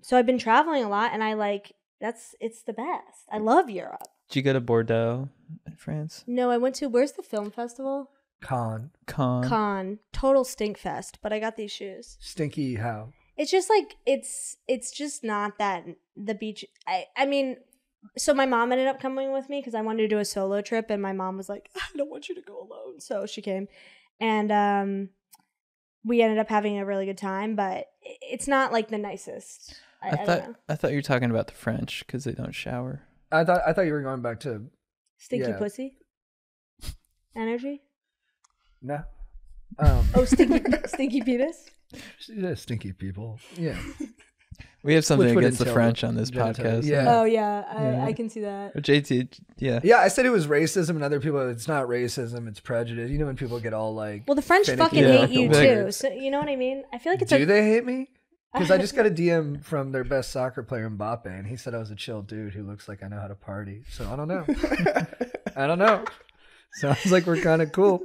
So I've been traveling a lot, and I like it's the best. I love Europe. Did you go to Bordeaux in France? No, I went to where's the film festival? Con. Cannes. Total stink fest. But I got these shoes. Stinky how? It's just like it's just not that the beach. I mean, so my mom ended up coming with me because I wanted to do a solo trip, and my mom was like, "I don't want you to go alone," so she came, and we ended up having a really good time. But it's not like the nicest. I don't know. I thought you were talking about the French because they don't shower. I thought you were going back to Stinky yeah. pussy. Energy. no. Oh, stinky penis. Yeah, stinky people. Yeah. We have something Which would against the entail French on this genitalia. podcast. Yeah. Oh yeah, Yeah. I can see that. Or JT, yeah. Yeah, I said it was racism, and other people, it's not racism, it's prejudice. You know when people get all like, Well, the French finicky fucking Yeah. hate you Like- too. So you know what I mean? I feel like it's do a they hate me? Because I just got a DM from their best soccer player, Mbappe, and he said I was a chill dude who looks like I know how to party. So I don't know. I don't know. Sounds like we're kind of cool.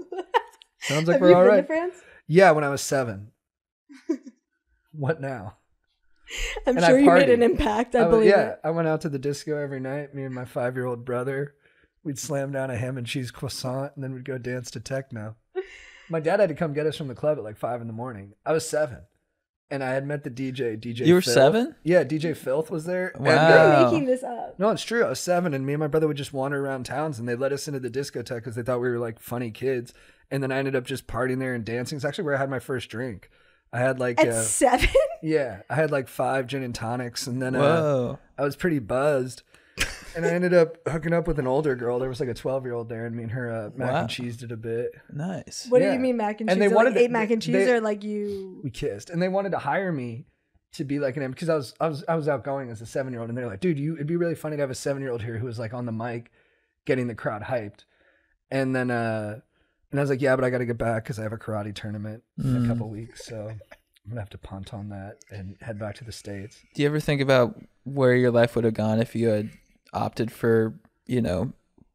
Sounds like Have we're you all been right. to France? Yeah, when I was 7. What now? I'm And I sure you made partied. an impact. I I believe yeah, it. I went out to the disco every night. Me and my 5-year-old brother, we'd slam down a ham and cheese croissant, and then we'd go dance to techno. My dad had to come get us from the club at like 5 a.m. I was 7, and I had met the DJ. You were Filth. 7? Yeah, DJ Filth was there. And, Wow. You're making this up. no, it's true. I was 7, and me and my brother would just wander around towns, and they let us into the discotheque because they thought we were like funny kids. And then I ended up just partying there and dancing. It's actually where I had my first drink. I had like At 7? yeah, I had like 5 gin and tonics, and then Whoa. I was pretty buzzed, and I ended up hooking up with an older girl. There was like a 12-year-old there, and me and her mac Wow. and cheese did a bit. Nice. What do Yeah. you mean mac and cheese? And they Like wanted to- ate mac and cheese, they- or like you? We kissed, and they wanted to hire me to be like an because I was outgoing as a 7-year-old, and they're like, dude, it'd be really funny to have a 7-year-old here who was like on the mic, getting the crowd hyped, and then and I was like, yeah, but I got to get back because I have a karate tournament in a couple weeks, so I'm gonna have to punt on that and head back to the States. Do you ever think about where your life would have gone if you had opted for,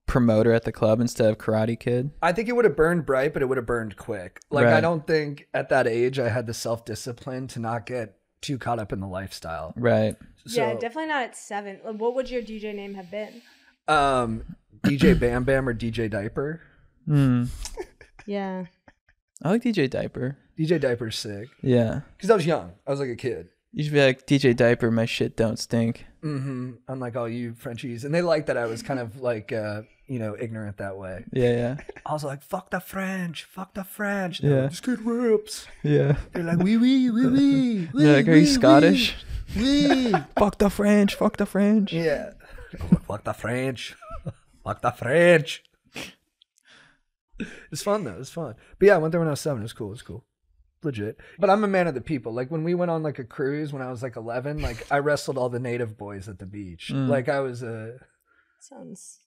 promoter at the club instead of Karate Kid? I think it would have burned bright, but it would have burned quick. Like, I Right. don't think at that age I had the self-discipline to not get too caught up in the lifestyle. Right. Yeah, So, definitely not at 7. Like, what would your DJ name have been? DJ Bam Bam or DJ Diaper. Yeah. I like DJ Diaper. DJ Diaper's sick. Yeah. Because I was young. I was like a kid. You should be like, DJ Diaper, my shit don't stink. Unlike all you Frenchies. And they liked that I was kind of like, ignorant that way. Yeah. I was like, fuck the French. Fuck the French. Yeah. This kid rips. Yeah. They're like, oui, oui, oui, oui. They're like, are you Scottish? Oui. Fuck the French. Fuck the French. Yeah. Fuck the French. Fuck the French. It's fun though. It's fun. But yeah, I went there when I was 7. It was cool. It was cool. Legit. But I'm a man of the people. Like when we went on like a cruise when I was like 11, like I wrestled all the native boys at the beach. Like I was a Sounds.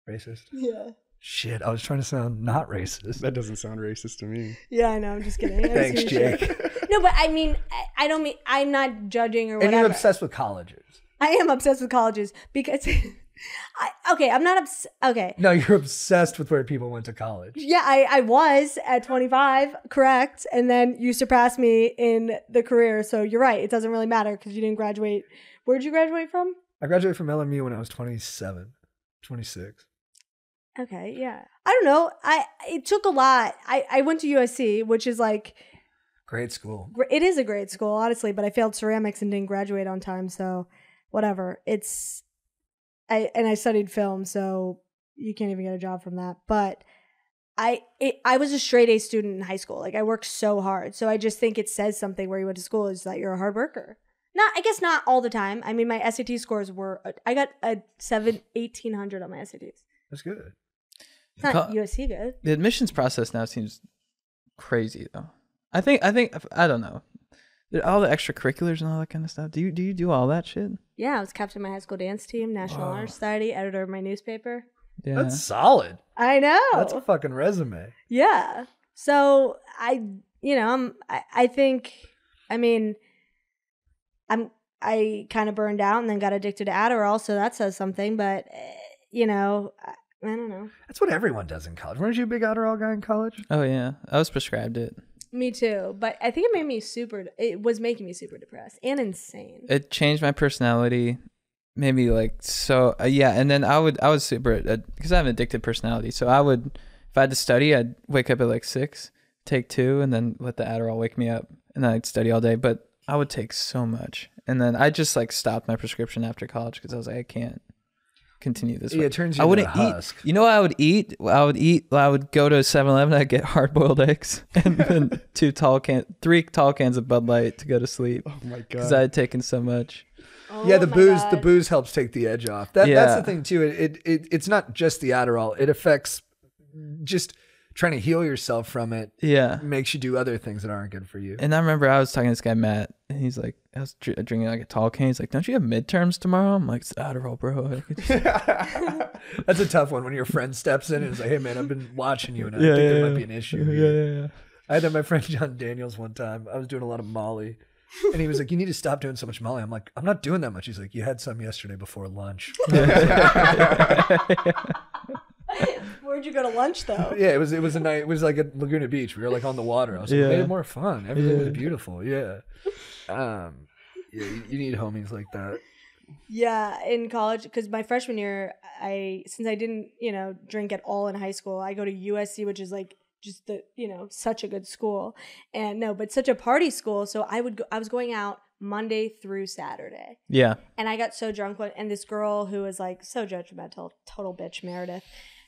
racist. Yeah. Shit, I was trying to sound not racist. That doesn't sound racist to me. Yeah, I know. I'm just kidding. Thanks, Jake. No, but I mean, I don't mean, I'm not judging or And whatever. you're obsessed with colleges. I am obsessed with colleges because, I'm not okay. No, you're obsessed with where people went to college. Yeah, I was at 25, correct. And then you surpassed me in the career. So you're right. It doesn't really matter because you didn't graduate. Where did you graduate from? I graduated from LMU when I was 27, 26. Okay, yeah. I don't know. It took a lot. I went to USC, which is like, Great school. it is a great school, honestly, but I failed ceramics and didn't graduate on time. So whatever. I studied film, so you can't even get a job from that. But I was a straight A student in high school. Like I worked so hard. So I just think it says something where you went to school is that you're a hard worker. I guess not all the time. I mean, my SAT scores were, I got a 1800 on my SATs. That's good. It's not USC good. The admissions process now seems crazy though. I think I don't know. All the extracurriculars and all that kind of stuff. Do you do all that shit? Yeah, I was captain of my high school dance team, National Honor Society, editor of my newspaper. Yeah. That's solid. I know. That's a fucking resume. Yeah. So I think, I mean, I kind of burned out and then got addicted to Adderall, so that says something. But I don't know. That's what everyone does in college. Weren't you a big Adderall guy in college? Oh yeah, I was prescribed it. Me too. But I think it was making me super depressed and insane. It changed my personality. Maybe like so. Yeah, and then I was super because I have an addictive personality. So if I had to study, I'd wake up at like 6, take 2, and then let the Adderall wake me up, and then I'd study all day. But I would take so much, and then I just like stopped my prescription after college because I was like, I can't continue this way. Yeah, it turns you I into wouldn't a husk. eat. You know what I would eat? I would go to 7-Eleven. I'd get hard boiled eggs and then 3 tall cans of Bud Light to go to sleep Oh my because god. I had taken so much. Oh Yeah, the my booze. God. The booze helps take the edge off. That's Yeah. the thing too. It's not just the Adderall. It affects just trying to heal yourself from it. Yeah. Makes you do other things that aren't good for you. And I remember I was talking to this guy, Matt, and he's like, I was drinking like a tall can. He's like, don't you have midterms tomorrow? I'm like, it's Adderall, bro. I could just- That's a tough one when your friend steps in and is like, "Hey man, I've been watching you, and I think there might be an issue." here." yeah. I had that with my friend John Daniels one time. I was doing a lot of Molly. And he was like, "You need to stop doing so much Molly." I'm like, "I'm not doing that much." He's like, "You had some yesterday before lunch." Where'd you go to lunch though? Yeah, it was a night. It was like at Laguna Beach. We were like on the water. I was like, Yeah. made it more fun. Everything was beautiful. Yeah. Yeah, you need homies like that. Yeah, in college, because my freshman year, since I didn't, drink at all in high school, I go to USC, which is like just such a good school, but such a party school. So I was going out Monday through Saturday, Yeah. and I got so drunk and this girl who was like so judgmental, total bitch, Meredith.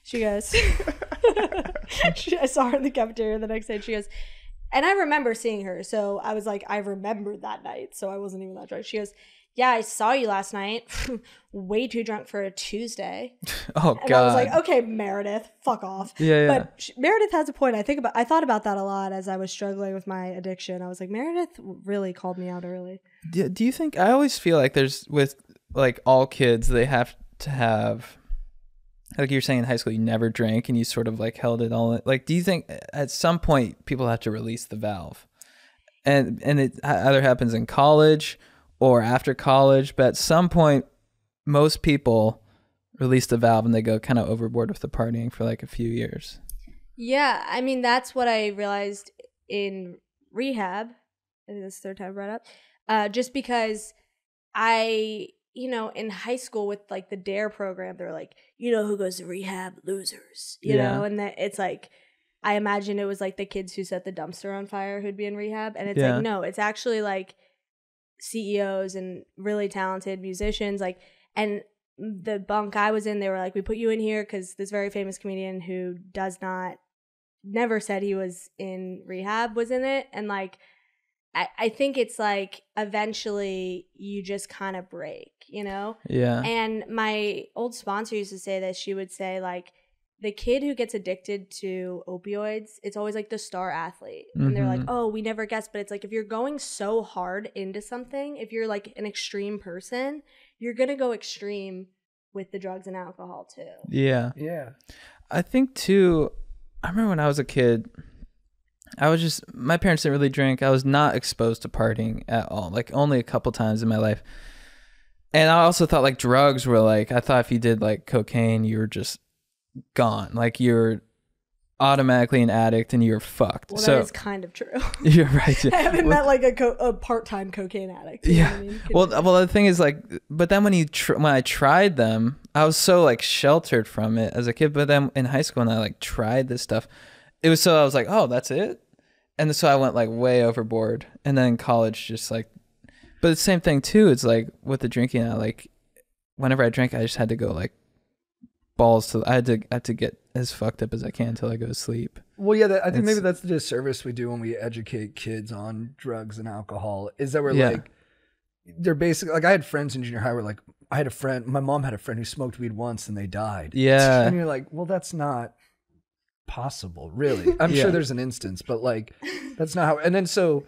She goes, I saw her in the cafeteria the next day. She goes, and I remember seeing her, so I was like, I remembered that night, so I wasn't even that drunk. She goes, yeah, I saw you last night. Way too drunk for a Tuesday. Oh, And God. I was like, okay, Meredith, fuck off. Yeah. But Meredith has a point. I thought about that a lot as I was struggling with my addiction. I was like, Meredith really called me out early. Do you think, I always feel like there's, with like all kids, they have to have, like you're saying in high school, you never drank and you sort of like held it all. Like, do you think at some point people have to release the valve? And it either happens in college or after college, but at some point, most people release the valve and they go kind of overboard with the partying for like a few years. Yeah, I mean, that's what I realized in rehab. I think that's the third time I brought it up. Just because in high school with like the DARE program, they're like, who goes to rehab? Losers, you Yeah. know? And that it's like, I imagine it was like the kids who set the dumpster on fire who'd be in rehab. And it's Yeah. like, no, it's actually like CEOs and really talented musicians. Like, and the bunk I was in, they were like, we put you in here because this very famous comedian who never said he was in rehab was in it. And like, I think it's like eventually you just kind of break, Yeah. And my old sponsor used to say that she would say like the kid who gets addicted to opioids, it's always like the star athlete. And they're like, oh, we never guessed. But it's like if you're going so hard into something, if you're like an extreme person, you're going to go extreme with the drugs and alcohol too. Yeah. Yeah. I think too, I remember when I was a kid, my parents didn't really drink. I was not exposed to partying at all, like only a couple times in my life. And I also thought like drugs were like, I thought if you did like cocaine, you were just gone. Like you're automatically an addict and you're fucked. Well, so that is kind of true. you're right. I haven't met like a part-time cocaine addict. You know what I mean? Well, the thing is like, but then when I tried them, I was so like sheltered from it as a kid. But then in high school, and I like tried this stuff, I was like, oh, that's it. And so I went like way overboard. And then in college, just like, but the same thing too. It's like with the drinking, whenever I drank, I just had to go like balls to. I had to get as fucked up as I can until I go to sleep. Well, yeah, I think maybe that's the disservice we do when we educate kids on drugs and alcohol is that we're like, they're basically like, I had friends in junior high where like, my mom had a friend who smoked weed once and they died. Yeah. And you're like, well, that's not possible, really. I'm sure there's an instance, but like, that's not how, and then so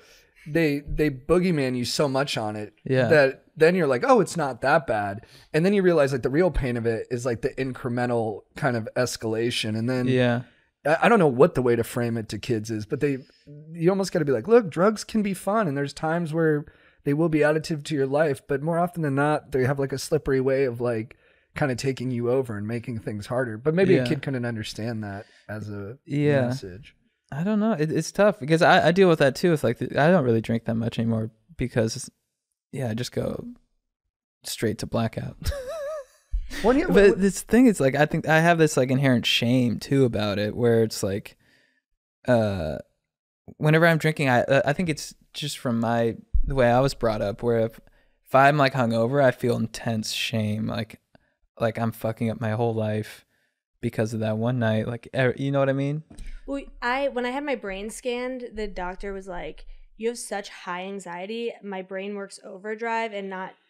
they boogeyman you so much on it that then you're like, oh, it's not that bad. And then you realize like the real pain of it is like the incremental kind of escalation. And then I don't know what the way to frame it to kids is, but you almost got to be like, look, drugs can be fun. And there's times where they will be additive to your life, but more often than not, they have like a slippery way of like kind of taking you over and making things harder. But maybe a kid couldn't understand that as a message. I don't know. It's tough because I deal with that too. It's like I don't really drink that much anymore because I just go straight to blackout. But this thing is like, I think I have this like inherent shame too about it, where it's like, whenever I'm drinking, I think it's just from the way I was brought up, where if I'm like hungover, I feel intense shame, like I'm fucking up my whole life because of that one night. Like, you know what I mean? Well, when I had my brain scanned, the doctor was like, you have such high anxiety. My brain works overdrive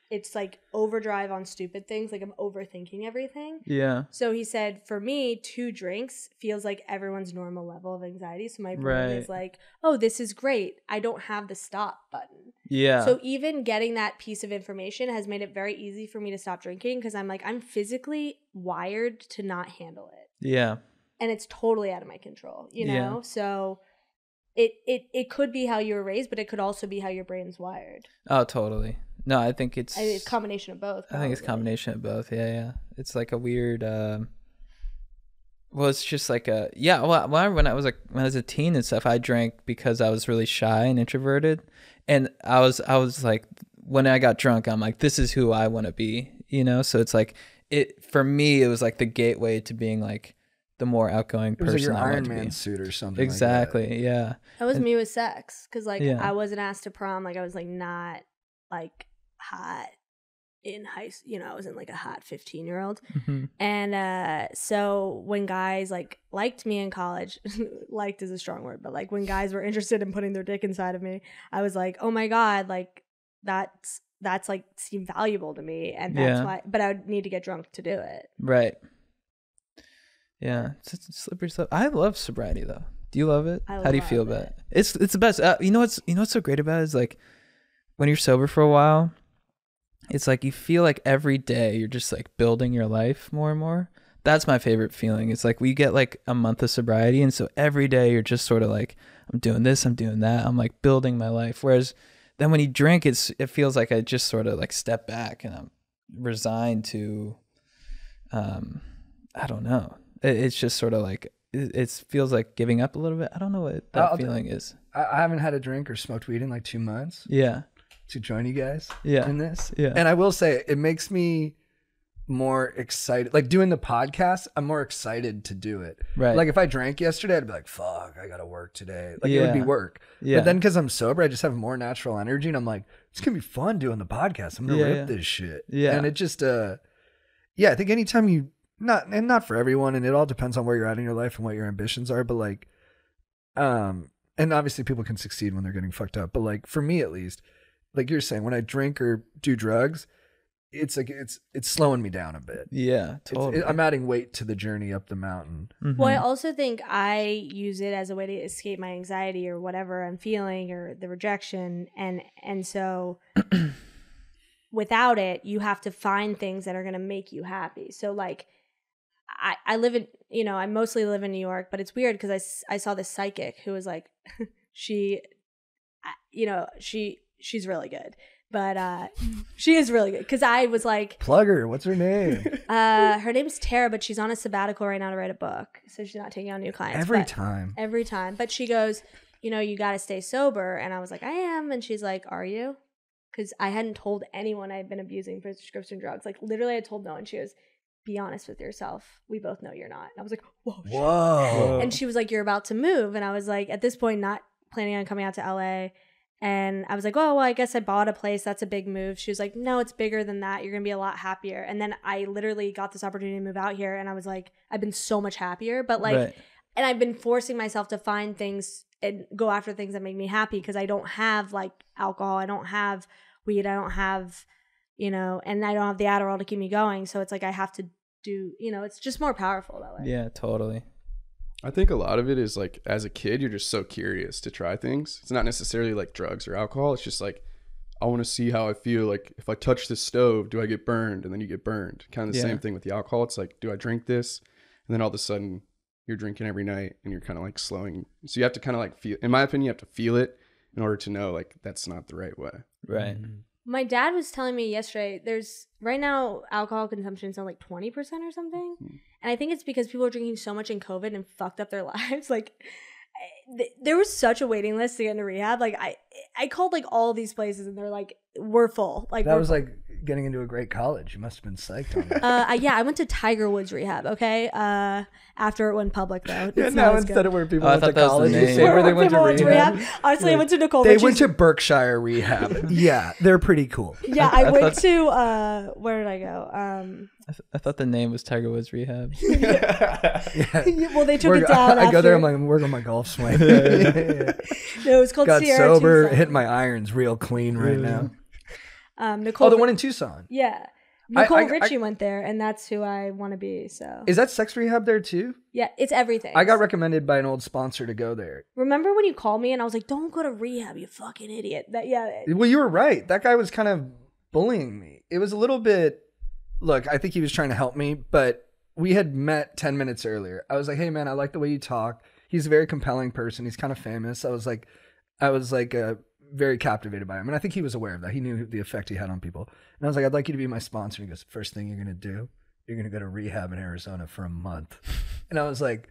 it's like overdrive on stupid things. Like I'm overthinking everything. Yeah. So he said, for me, 2 drinks feels like everyone's normal level of anxiety. So my brain is like, oh, this is great. I don't have the stop button. Yeah. So even getting that piece of information has made it very easy for me to stop drinking because I'm like, I'm physically wired to not handle it. Yeah. And it's totally out of my control, you know? Yeah. So it could be how you were raised, but it could also be how your brain's wired. Oh, totally. No, I think it's a combination of both. I think it's a combination of both. Yeah. It's like a weird, it's just like when I was a teen and stuff, I drank because I was really shy and introverted. And I was like, when I got drunk, I'm like, this is who I want to be, you know? So it's like, for me, it was like the gateway to being like the more outgoing person. It was like your I Iron wanted to Man be. suit or something. Exactly. Like Yeah. That was me with sex. Cause like Yeah. I wasn't asked to prom. Like I was like not like hot in high school, you know, I wasn't like a hot 15-year-old. Mm-hmm. And so when guys like liked me in college, liked is a strong word, but like when guys were interested in putting their dick inside of me, I was like, oh my God, like that's like seemed valuable to me. And that's why, but I would need to get drunk to do it. Right. Yeah. It's a slippery stuff. I love sobriety though. Do you love it? How do you feel about it? It's the best. You know what's so great about it is like when you're sober for a while, it's like you feel like every day you're just like building your life more and more. That's my favorite feeling. It's like we get like a month of sobriety, and so every day you're just sort of like, I'm doing this, I'm doing that, I'm like building my life. Whereas then when you drink, it feels like I just sort of like step back and I'm resigned to, I don't know. It's just sort of like, it feels like giving up a little bit. I don't know what that feeling is. I haven't had a drink or smoked weed in like 2 months Yeah. to join you guys Yeah. in this. Yeah. And I will say it makes me more excited. Like doing the podcast, I'm more excited to do it. Right. Like if I drank yesterday, I'd be like, fuck, I gotta work today. Like it would be Yeah. work. Yeah. But then because I'm sober, I just have more natural energy and I'm like, it's gonna be fun doing the podcast. I'm gonna Yeah, rip yeah. this shit. Yeah. And it just I think anytime you not for everyone, and it all depends on where you're at in your life and what your ambitions are, but like and obviously people can succeed when they're getting fucked up. But like for me at least, like you're saying, when I drink or do drugs, it's like it's slowing me down a bit. Yeah, totally. I'm adding weight to the journey up the mountain. Well, I also think I use it as a way to escape my anxiety or whatever I'm feeling or the rejection, and so without it, you have to find things that are going to make you happy. So like I live in, I mostly live in New York, but it's weird because I saw this psychic who was like, she's really good, but she is really good. Because I was like, Plug her. What's her name? her name's Tara, but she's on a sabbatical right now to write a book, so she's not taking on new clients Every but- time. Every time. But she goes, you got to stay sober. And I was like, I am. And she's like, are you? Because I hadn't told anyone I had been abusing prescription drugs. Like literally I told no one. She goes, be honest with yourself. We both know you're not. And I was like, whoa. shit. Whoa. And she was like, you're about to move. And I was like, at this point, not planning on coming out to LA. And I was like, oh, well, I guess I bought a place. That's a big move. She was like, no, it's bigger than that. You're going to be a lot happier. And then I literally got this opportunity to move out here. And I was like, I've been so much happier. But like, Right. and I've been forcing myself to find things and go after things that make me happy because I don't have like alcohol. I don't have weed. I don't have, and I don't have the Adderall to keep me going. So it's like I have to do, it's just more powerful that way. Yeah, totally. I think a lot of it is like as a kid, you're just so curious to try things. It's not necessarily like drugs or alcohol. It's just like, I want to see how I feel. Like if I touch this stove, do I get burned? And then you get burned. Kind of the same thing with the alcohol. It's like, do I drink this? And then all of a sudden you're drinking every night and you're kind of like slowing. So you have to kind of like feel, in my opinion, you have to feel it in order to know like that's not the right way. Right. My dad was telling me yesterday, there's right now alcohol consumption is on like 20% or something. And I think it's because people are drinking so much in COVID and fucked up their lives. Like there was such a waiting list to get into rehab. Like I called like all these places and they're like, we're full. Like That we're was full. like getting into a great college. You must have been psyched on that. I went to Tiger Woods rehab. Okay. After it went public though. Yeah, It's now not as instead good. of where people Oh, I went to thought that was the college, you name. say where they went to People rehab. Honestly, I went to Nicole They Richie's. went to Berkshire rehab. Yeah, they're pretty cool. Yeah, I went to where did I go? I thought the name was Tiger Woods Rehab. Well, they took it down. I go there. after. I'm like, I'm working on my golf swing. No, it was called Got Sierra sober, Tucson. hitting my irons real clean right now. Nicole. Oh, the one in Tucson. Yeah, Nicole I- Richie went there, and that's who I want to be. So Is that sex rehab there too? yeah, it's everything. I got recommended by an old sponsor to go there. Remember when you called me and I was like, "Don't go to rehab, you fucking idiot." That Well, you were right. That guy was kind of bullying me. It was a little bit. Look, I think he was trying to help me, but we had met 10 minutes earlier. I was like, "Hey, man, I like the way you talk." He's a very compelling person. He's kind of famous. I was like, very captivated by him, and I think he was aware of that. He knew the effect he had on people. And I was like, "I'd like you to be my sponsor." And he goes, "First thing you're gonna do, you're gonna go to rehab in Arizona for a month." And I was like,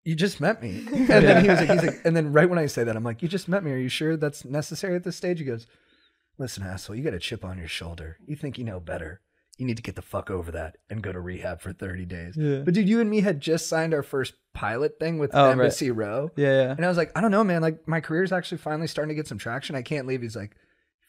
"You just met me." And then he's like, and then right when I say that, I'm like, "You just met me. Are you sure that's necessary at this stage?" He goes, "Listen, asshole, you got a chip on your shoulder. You think you know better. You need to get the fuck over that and go to rehab for 30 days. Yeah. But dude, you and me had just signed our first pilot thing with Oh, Embassy Row. Yeah. And I was like, I don't know, man. Like, my career's actually finally starting to get some traction. I can't leave. He's like,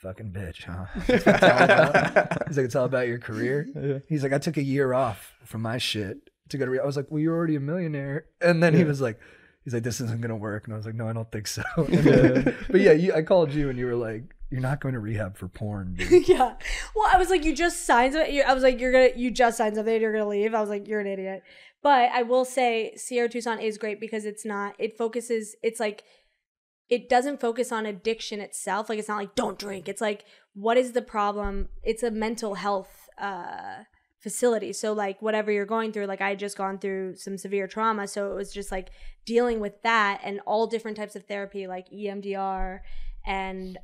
fucking bitch, huh? That's what it's all about. He's like, it's all about your career. Yeah. He's like, I took a year off from my shit to go to I was like, well, you're already a millionaire. And then he was like, he's like, this isn't going to work. And I was like, no, I don't think so. But yeah, I called you and you were like, you're not going to rehab for porn, dude. Yeah. Well, I was like, you just signed something. I was like, you just signed something. You're gonna leave. I was like, you're an idiot. But I will say, Sierra Tucson is great because it's not. It focuses. It's like, it doesn't focus on addiction itself. Like, it's not like don't drink. It's like, what is the problem? It's a mental health facility. So like, whatever you're going through. Like, I had just gone through some severe trauma, so it was just like dealing with that and all different types of therapy, like EMDR. And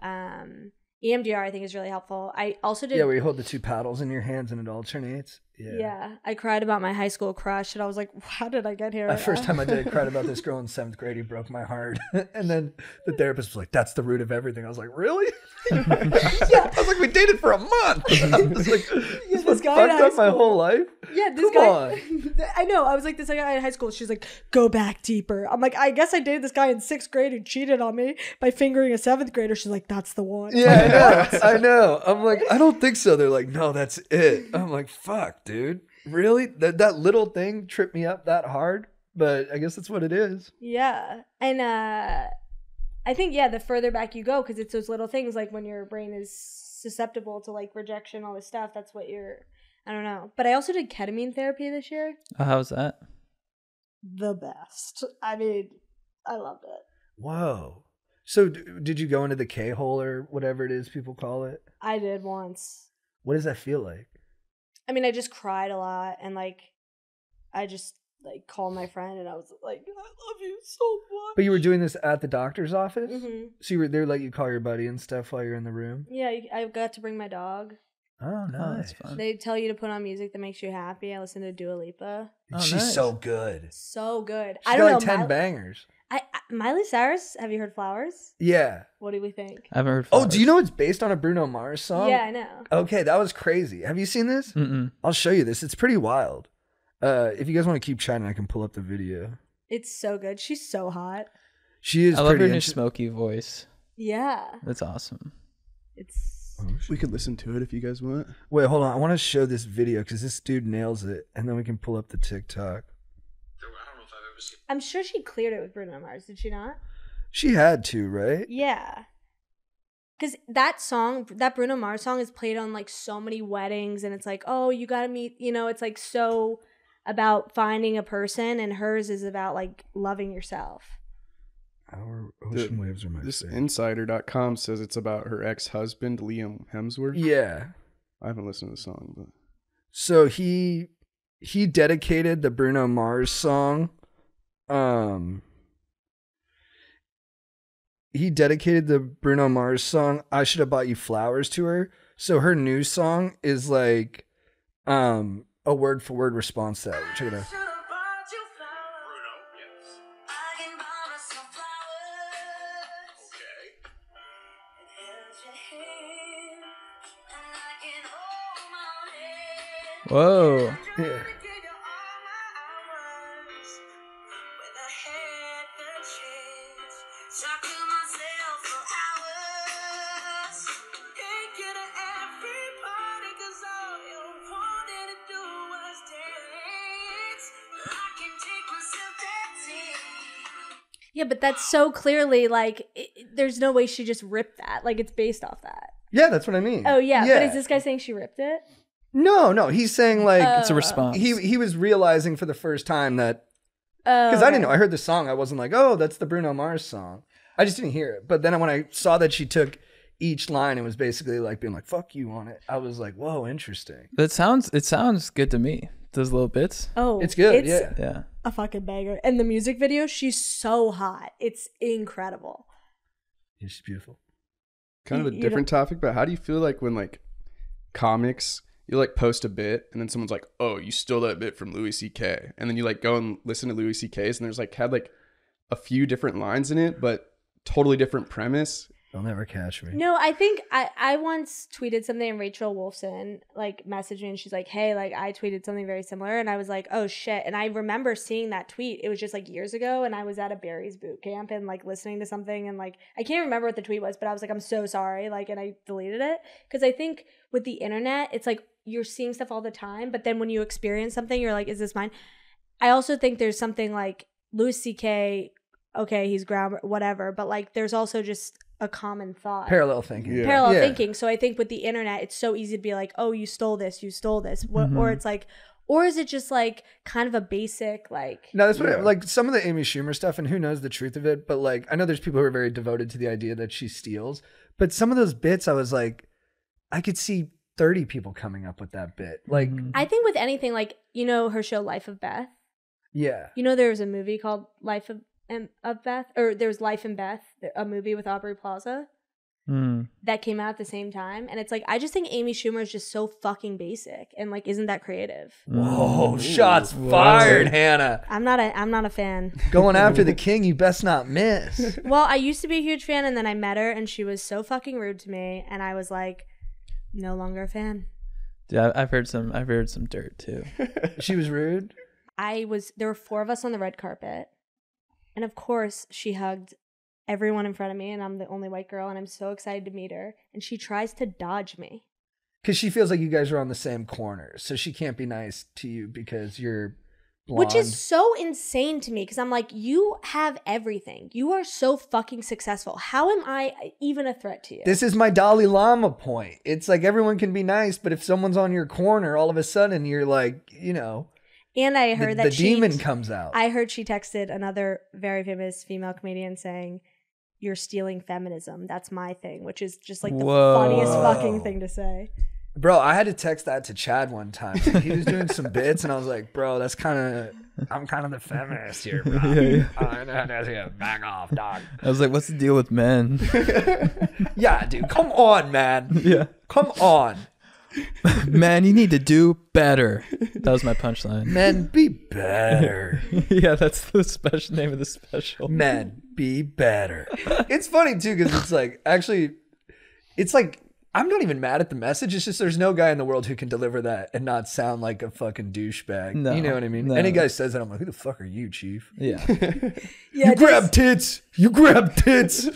EMDR I think is really helpful. I also did Yeah, where you hold the two paddles in your hands and it alternates. Yeah. I cried about my high school crush and I was like, how did I get here? The first time I did, I cried about this girl in 7th grade who broke my heart. And then the therapist was like, that's the root of everything. I was like, really? I was like, we dated for a month. I was like, this this guy in fucked high up my school- whole life. Yeah, this guy. I know. I was like, this guy in high school. She's like, go back deeper. I'm like, I guess I dated this guy in 6th grade who cheated on me by fingering a 7th grader. She's like, that's the one. Yeah, I know. I'm like, I don't think so. They're like, no, that's it. I'm like, fuck, dude. Really? That little thing tripped me up that hard? But I guess that's what it is. Yeah. And I think, the further back you go, because it's those little things like when your brain is susceptible to like rejection, all this stuff, that's what I don't know. But I also did ketamine therapy this year. How was that? The best. I mean, I loved it. Whoa. So did you go into the K-hole or whatever it is people call it? I did once. What does that feel like? I mean, I just cried a lot and like, I just like called my friend and I was like, I love you so much. But you were doing this at the doctor's office? Mm-hmm. So you were there, let you call your buddy and stuff while you're in the room? Yeah, I got to bring my dog. Oh, Oh, nice. that's fun. They tell you to put on music that makes you happy. I listen to Dua Lipa. Oh, She's nice. so good. So good. She's I don't got know. like 10 bangers. Miley Cyrus, have you heard Flowers? Yeah. What do we think? I haven't heard. Oh, do you know it's based on a Bruno Mars song? Yeah, I know. Okay, that was crazy. Have you seen this? Mm-mm. I'll show you this. It's pretty wild. If you guys want to keep chatting, I can pull up the video. It's so good. She's so hot. She is I love her pretty new int- smoky voice. Yeah. That's awesome. It's We could listen to it if you guys want. Wait, hold on. I want to show this video because this dude nails it, and then we can pull up the TikTok. I'm sure she cleared it with Bruno Mars, did she not? She had to, right? Yeah. Because that song, that Bruno Mars song is played on like so many weddings and it's like, oh, you gotta meet, it's like so about finding a person and hers is about like loving yourself. Our ocean waves are my This safe. insider.com says it's about her ex-husband, Liam Hemsworth. Yeah. I haven't listened to the song, but So he dedicated the Bruno Mars song. He dedicated the Bruno Mars song "I Should Have Bought You Flowers" to her. So her new song is like a word for word response to that. Check it out. Whoa. Yeah. Yeah, but that's so clearly like, there's no way she just ripped that. Like it's based off that. Yeah, that's what I mean. Oh yeah, but is this guy saying she ripped it? No. He's saying like It's a response. he was realizing for the first time that because I didn't know. I heard the song. I wasn't like, oh, that's the Bruno Mars song. I just didn't hear it. But then when I saw that she took each line and was basically like being like, fuck you on it, I was like, whoa, interesting. It sounds good to me. Those little bits. Oh, It's good, It's yeah. Yeah. a fucking banger. And the music video, she's so hot. It's incredible. Yeah, she's beautiful. kind of a You different topic, but how do you feel like when like comics, you like post a bit and then someone's like, oh, you stole that bit from Louis C.K. And then you like go and listen to Louis C.K.'s and there's like had like a few different lines in it, but totally different premise. They'll never catch me. No, I think I once tweeted something and Rachel Wolfson like messaged me and she's like, hey, like I tweeted something very similar and I was like, oh shit. And I remember seeing that tweet. It was just like years ago and I was at a Barry's boot camp and like listening to something and like I can't remember what the tweet was, but I was like, I'm so sorry. Like, and I deleted it. Because I think with the internet, it's like you're seeing stuff all the time, but then when you experience something, you're like, is this mine? I also think there's something like Louis C.K., okay, he's ground, whatever, but like there's also just a common thought. Parallel thinking. Yeah. Parallel Yeah. thinking. So I think with the internet, it's so easy to be like, oh, you stole this. Or it's like, or is it just like kind of a basic like, No, that's what Yeah. like some of the Amy Schumer stuff, and who knows the truth of it. But like, I know there's people who are very devoted to the idea that she steals. But some of those bits, I was like, I could see 30 people coming up with that bit. Like, I think with anything like, you know, her show Life of Beth. yeah, You know, there was a movie called Life of Beth, or there was Life and Beth, a movie with Aubrey Plaza. that came out at the same time. And it's like, I just think Amy Schumer is just so fucking basic and like isn't that creative. Whoa, shots fired, Hannah. I'm not a fan. Going after the king, you best not miss. Well, I used to be a huge fan, and then I met her and she was so fucking rude to me, and I was like, no longer a fan. Yeah, I've heard some dirt too. She was rude. There were 4 of us on the red carpet, and of course she hugged everyone in front of me, and I'm the only white girl, and I'm so excited to meet her, and she tries to dodge me. Because she feels like you guys are on the same corner, so she can't be nice to you because you're blonde. Which is so insane to me, because I'm like, you have everything. You are so fucking successful. How am I even a threat to you? This is my Dalai Lama point. It's like everyone can be nice, but if someone's on your corner, all of a sudden you're like, you know. And I heard that the demon comes out. I heard she texted another very famous female comedian saying, "You're stealing feminism. That's my thing," which is just like the funniest fucking thing to say. Bro, I had to text that to Chad one time. He was doing some bits, and I was like, bro, I'm kind of the feminist here, bro. Yeah. Back off, dog. I was like, what's the deal with men? Yeah, dude, come on, man. Yeah. Come on. Man, you need to do better. That was my punchline. Men, be better. Yeah, that's the special name of the special. Men, be better. It's funny, too, because it's like, actually, it's like, I'm not even mad at the message. It's just there's no guy in the world who can deliver that and not sound like a fucking douchebag. No, you know what I mean? no. Any guy says that, I'm like, who the fuck are you, chief? Yeah. Yeah, You grab tits. You grab tits.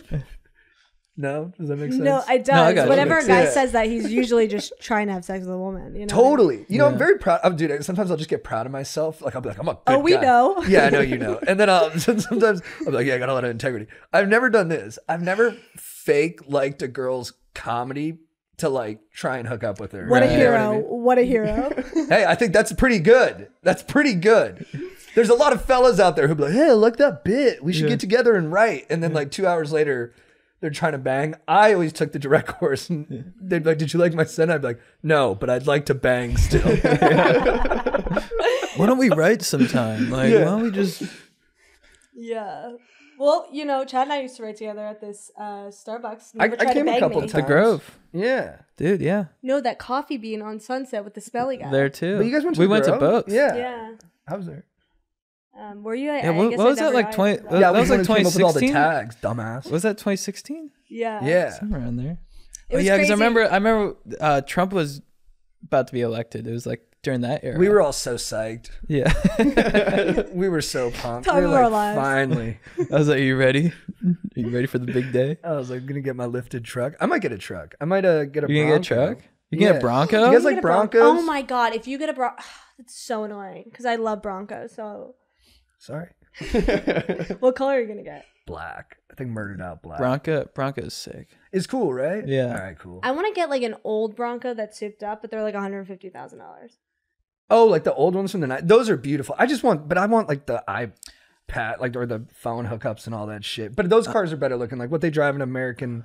No? Does that make sense? No, it does. No, I got you. Whenever a guy Yeah. says that, he's usually just trying to have sex with a woman. You know? Totally. You know, I'm Yeah. very proud. Dude, sometimes I'll just get proud of myself. Like, I'll be like, I'm a good Oh, we guy. know. Yeah, I know you know. And then sometimes I'll be like, yeah, I got a lot of integrity. I've never done this. I've never fake liked a girl's comedy to like try and hook up with her. What a Right. You know hero. what I mean? What a hero. Hey, I think that's pretty good. That's pretty good. There's a lot of fellas out there who be like, hey, I like that bit. We should get together and write. And then like 2 hours later, they're trying to bang. I always took the direct course. And they'd be like, did you like my set? I'd be like, no, but I'd like to bang still. Why don't we write sometime? Like, why don't we just... Yeah. Well, you know, Chad and I used to write together at this Starbucks. I Never tried came to a bang couple me. times. The Grove. Yeah. Dude, yeah. No, that coffee bean on Sunset with the smelly guy. There too. But you guys went to we the went to Grove? both. Yeah. Yeah. I was there. Were you? Yeah, what was that, like 20 Yeah, that we was like came up with all the 2016? tags, dumbass. Was that 2016? Yeah. Yeah. Somewhere around there. It was yeah, because crazy. I remember Trump was about to be elected. It was like during that era. We were all so psyched. Yeah. We were so pumped. Time We were of our like, lives. finally. I was like, "Are you ready? Are you ready for the big day? I was like, gonna get my lifted truck. I might get a truck. I might get a You gonna get a Bronco. truck? You can get a Bronco? You guys like Get a Broncos? Oh my god! If you get a Bronco, it's so annoying because I love Broncos. So, Sorry. what color are you gonna get? Black. I think murdered out black. Bronco's sick. It's cool, right? Yeah. All right, cool. I want to get like an old Bronco that's souped up, but they're like $150,000. Oh, like the old ones from the night. Those are beautiful. I want like the iPad, like or the phone hookups and all that shit. But those cars are better looking. Like what they drive in American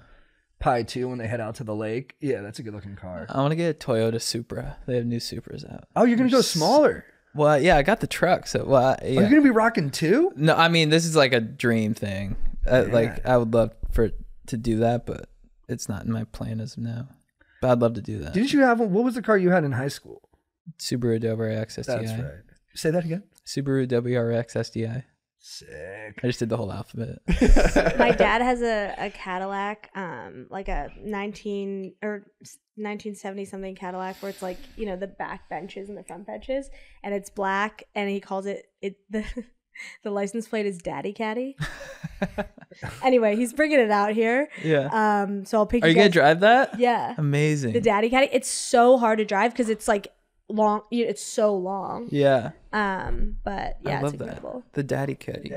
Pie 2 when they head out to the lake. Yeah, that's a good looking car. I want to get a Toyota Supra. They have new Supras out. Oh, you're gonna go smaller. Well, yeah, I got the truck. So, Are you gonna be rocking 2? No, I mean, this is like a dream thing. Like, I would love for it to do that, but it's not in my plan as of now. But I'd love to do that. Didn't you have one? What was the car you had in high school? Subaru WRX SDI. That's right. Say that again. Subaru WRX SDI. Sick. I just did the whole alphabet. My dad has a Cadillac, like a 1970 something Cadillac, where it's like, you know, the back benches and the front benches, and it's black, and he calls it the license plate is Daddy Caddy. Anyway, he's bringing it out here. Yeah. So I'll pick. Are you going to drive that? Yeah. Amazing. The Daddy Caddy. It's so hard to drive because it's like long. It's so long. Yeah. But yeah, I love it's that. incredible. The Daddy Caddy.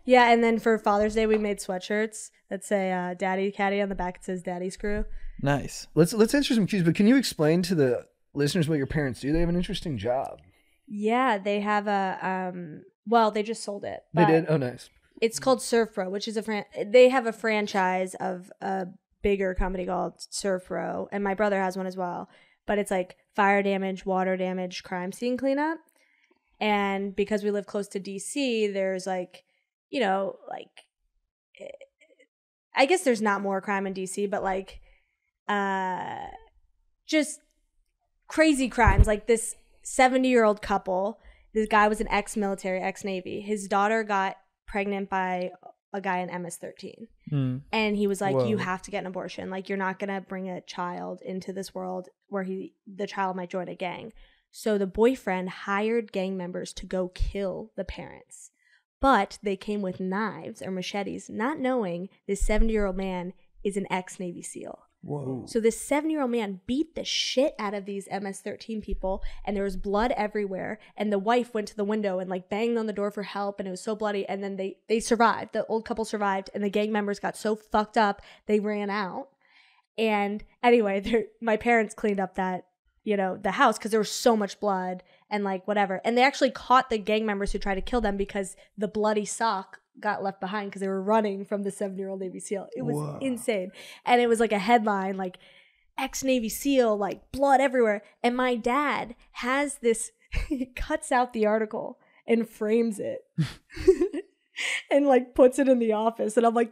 Yeah, and then for Father's Day, we made sweatshirts that say Daddy Caddy on the back. It says Daddy Screw. Nice. Let's answer some cues, but can you explain to the listeners what your parents do? They have an interesting job. Yeah, they have a well, they just sold it. They but did? Oh, nice. It's called Serve Pro, which is they have a franchise of a bigger company called Serve Pro, and my brother has one as well. But it's like fire damage, water damage, crime scene cleanup. And because we live close to DC, there's like, you know, like I guess there's not more crime in DC, but like just crazy crimes. Like this 70-year-old couple, this guy was an ex-military, ex-Navy. His daughter got pregnant by a guy in MS-13. And he was like, Whoa. you have to get an abortion. Like, you're not going to bring a child into this world where the child might join a gang. So the boyfriend hired gang members to go kill the parents. But they came with knives or machetes, not knowing this 70-year-old man is an ex-Navy SEAL. Whoa. So this 70-year-old man beat the shit out of these MS-13 people, and there was blood everywhere. And the wife went to the window and like banged on the door for help, and it was so bloody. And then they survived. The old couple survived, and the gang members got so fucked up they ran out. And anyway, my parents cleaned up that, you know, the house because there was so much blood and like whatever. And they actually caught the gang members who tried to kill them because the bloody sock got left behind because they were running from the 70-year-old Navy SEAL. It was insane. And it was like a headline, like ex-Navy SEAL, like blood everywhere. And my dad has this, he cuts out the article and frames it and like puts it in the office. And I'm like,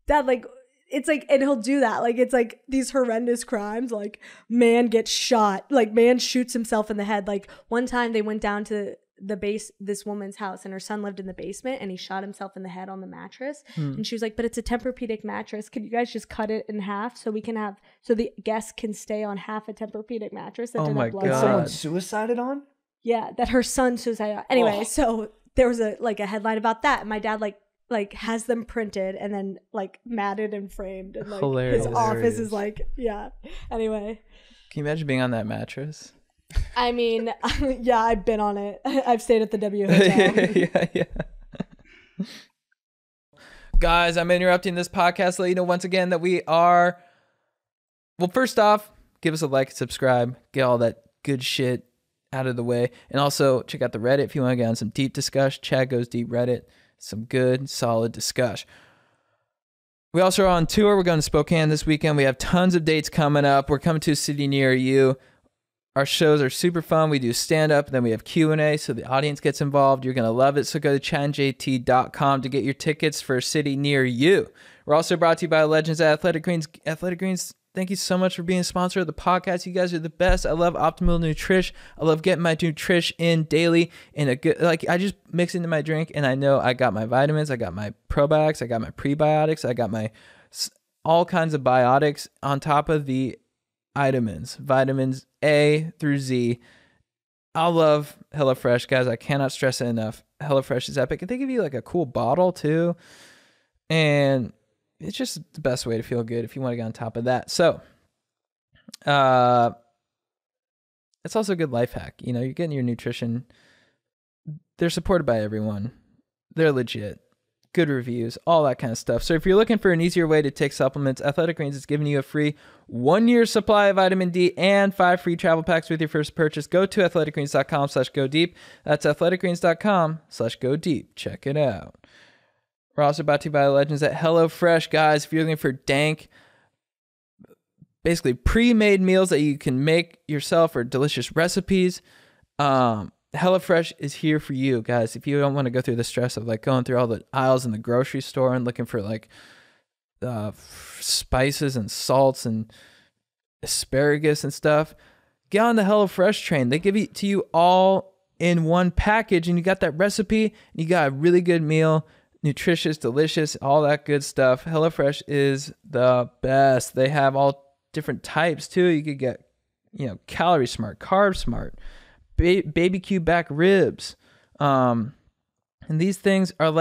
Dad, like, it's like, and he'll do that. Like, it's like these horrendous crimes, like man gets shot, like man shoots himself in the head. Like one time they went down to this woman's house and her son lived in the basement and he shot himself in the head on the mattress. And she was like, but it's a Tempur-Pedic mattress. Could you guys just cut it in half so the guests can stay on half a Tempur-Pedic mattress that didn't have blood? God. Someone suicided on? Yeah, that her son suicided. Anyway, so there was a headline about that. And my dad like has them printed and then like matted and framed, and like Hilarious. his office is like, yeah. Anyway, Can you imagine being on that mattress? I mean, yeah, I've been on it. I've stayed at the W Hotel. yeah. Guys, I'm interrupting this podcast to let you know once again that we are, well, first off, give us a like, subscribe, get all that good shit out of the way. And also check out the Reddit if you want to get on some deep discussion. Chad Goes Deep Reddit. Some good, solid discussion. We also are on tour. We're going to Spokane this weekend. We have tons of dates coming up. We're coming to a city near you. Our shows are super fun. We do stand-up, then we have Q&A, so the audience gets involved. You're going to love it. So go to chandjt.com to get your tickets for a city near you. We're also brought to you by Legends at Athletic Greens. Athletic Greens, thank you so much for being a sponsor of the podcast. You guys are the best. I love optimal nutrition. I love getting my nutrition in daily in a good, like I just mix into my drink and I know I got my vitamins, I got my probiotics, I got my prebiotics, I got my all kinds of biotics on top of the vitamins A through Z. I love HelloFresh, guys. I cannot stress it enough. HelloFresh is epic. And they give you like a cool bottle too. And it's just the best way to feel good if you want to get on top of that. So, it's also a good life hack. You know, you're getting your nutrition. They're supported by everyone. They're legit. Good reviews, all that kind of stuff. So if you're looking for an easier way to take supplements, Athletic Greens is giving you a free 1-year supply of vitamin D and 5 free travel packs with your first purchase. Go to athleticgreens.com/go deep. That's athleticgreens.com/go deep. Check it out. We're also brought to you by Legends at HelloFresh, guys. If you're looking for dank, basically pre-made meals that you can make yourself or delicious recipes, HelloFresh is here for you, guys. If you don't want to go through the stress of like going through all the aisles in the grocery store and looking for like spices and salts and asparagus and stuff, get on the HelloFresh train. They give it to you all in one package, and you got that recipe, and you got a really good meal, nutritious, delicious, all that good stuff. HelloFresh is the best. They have all different types too. You could get, you know, calorie smart, carb smart, baby cube back ribs, and these things are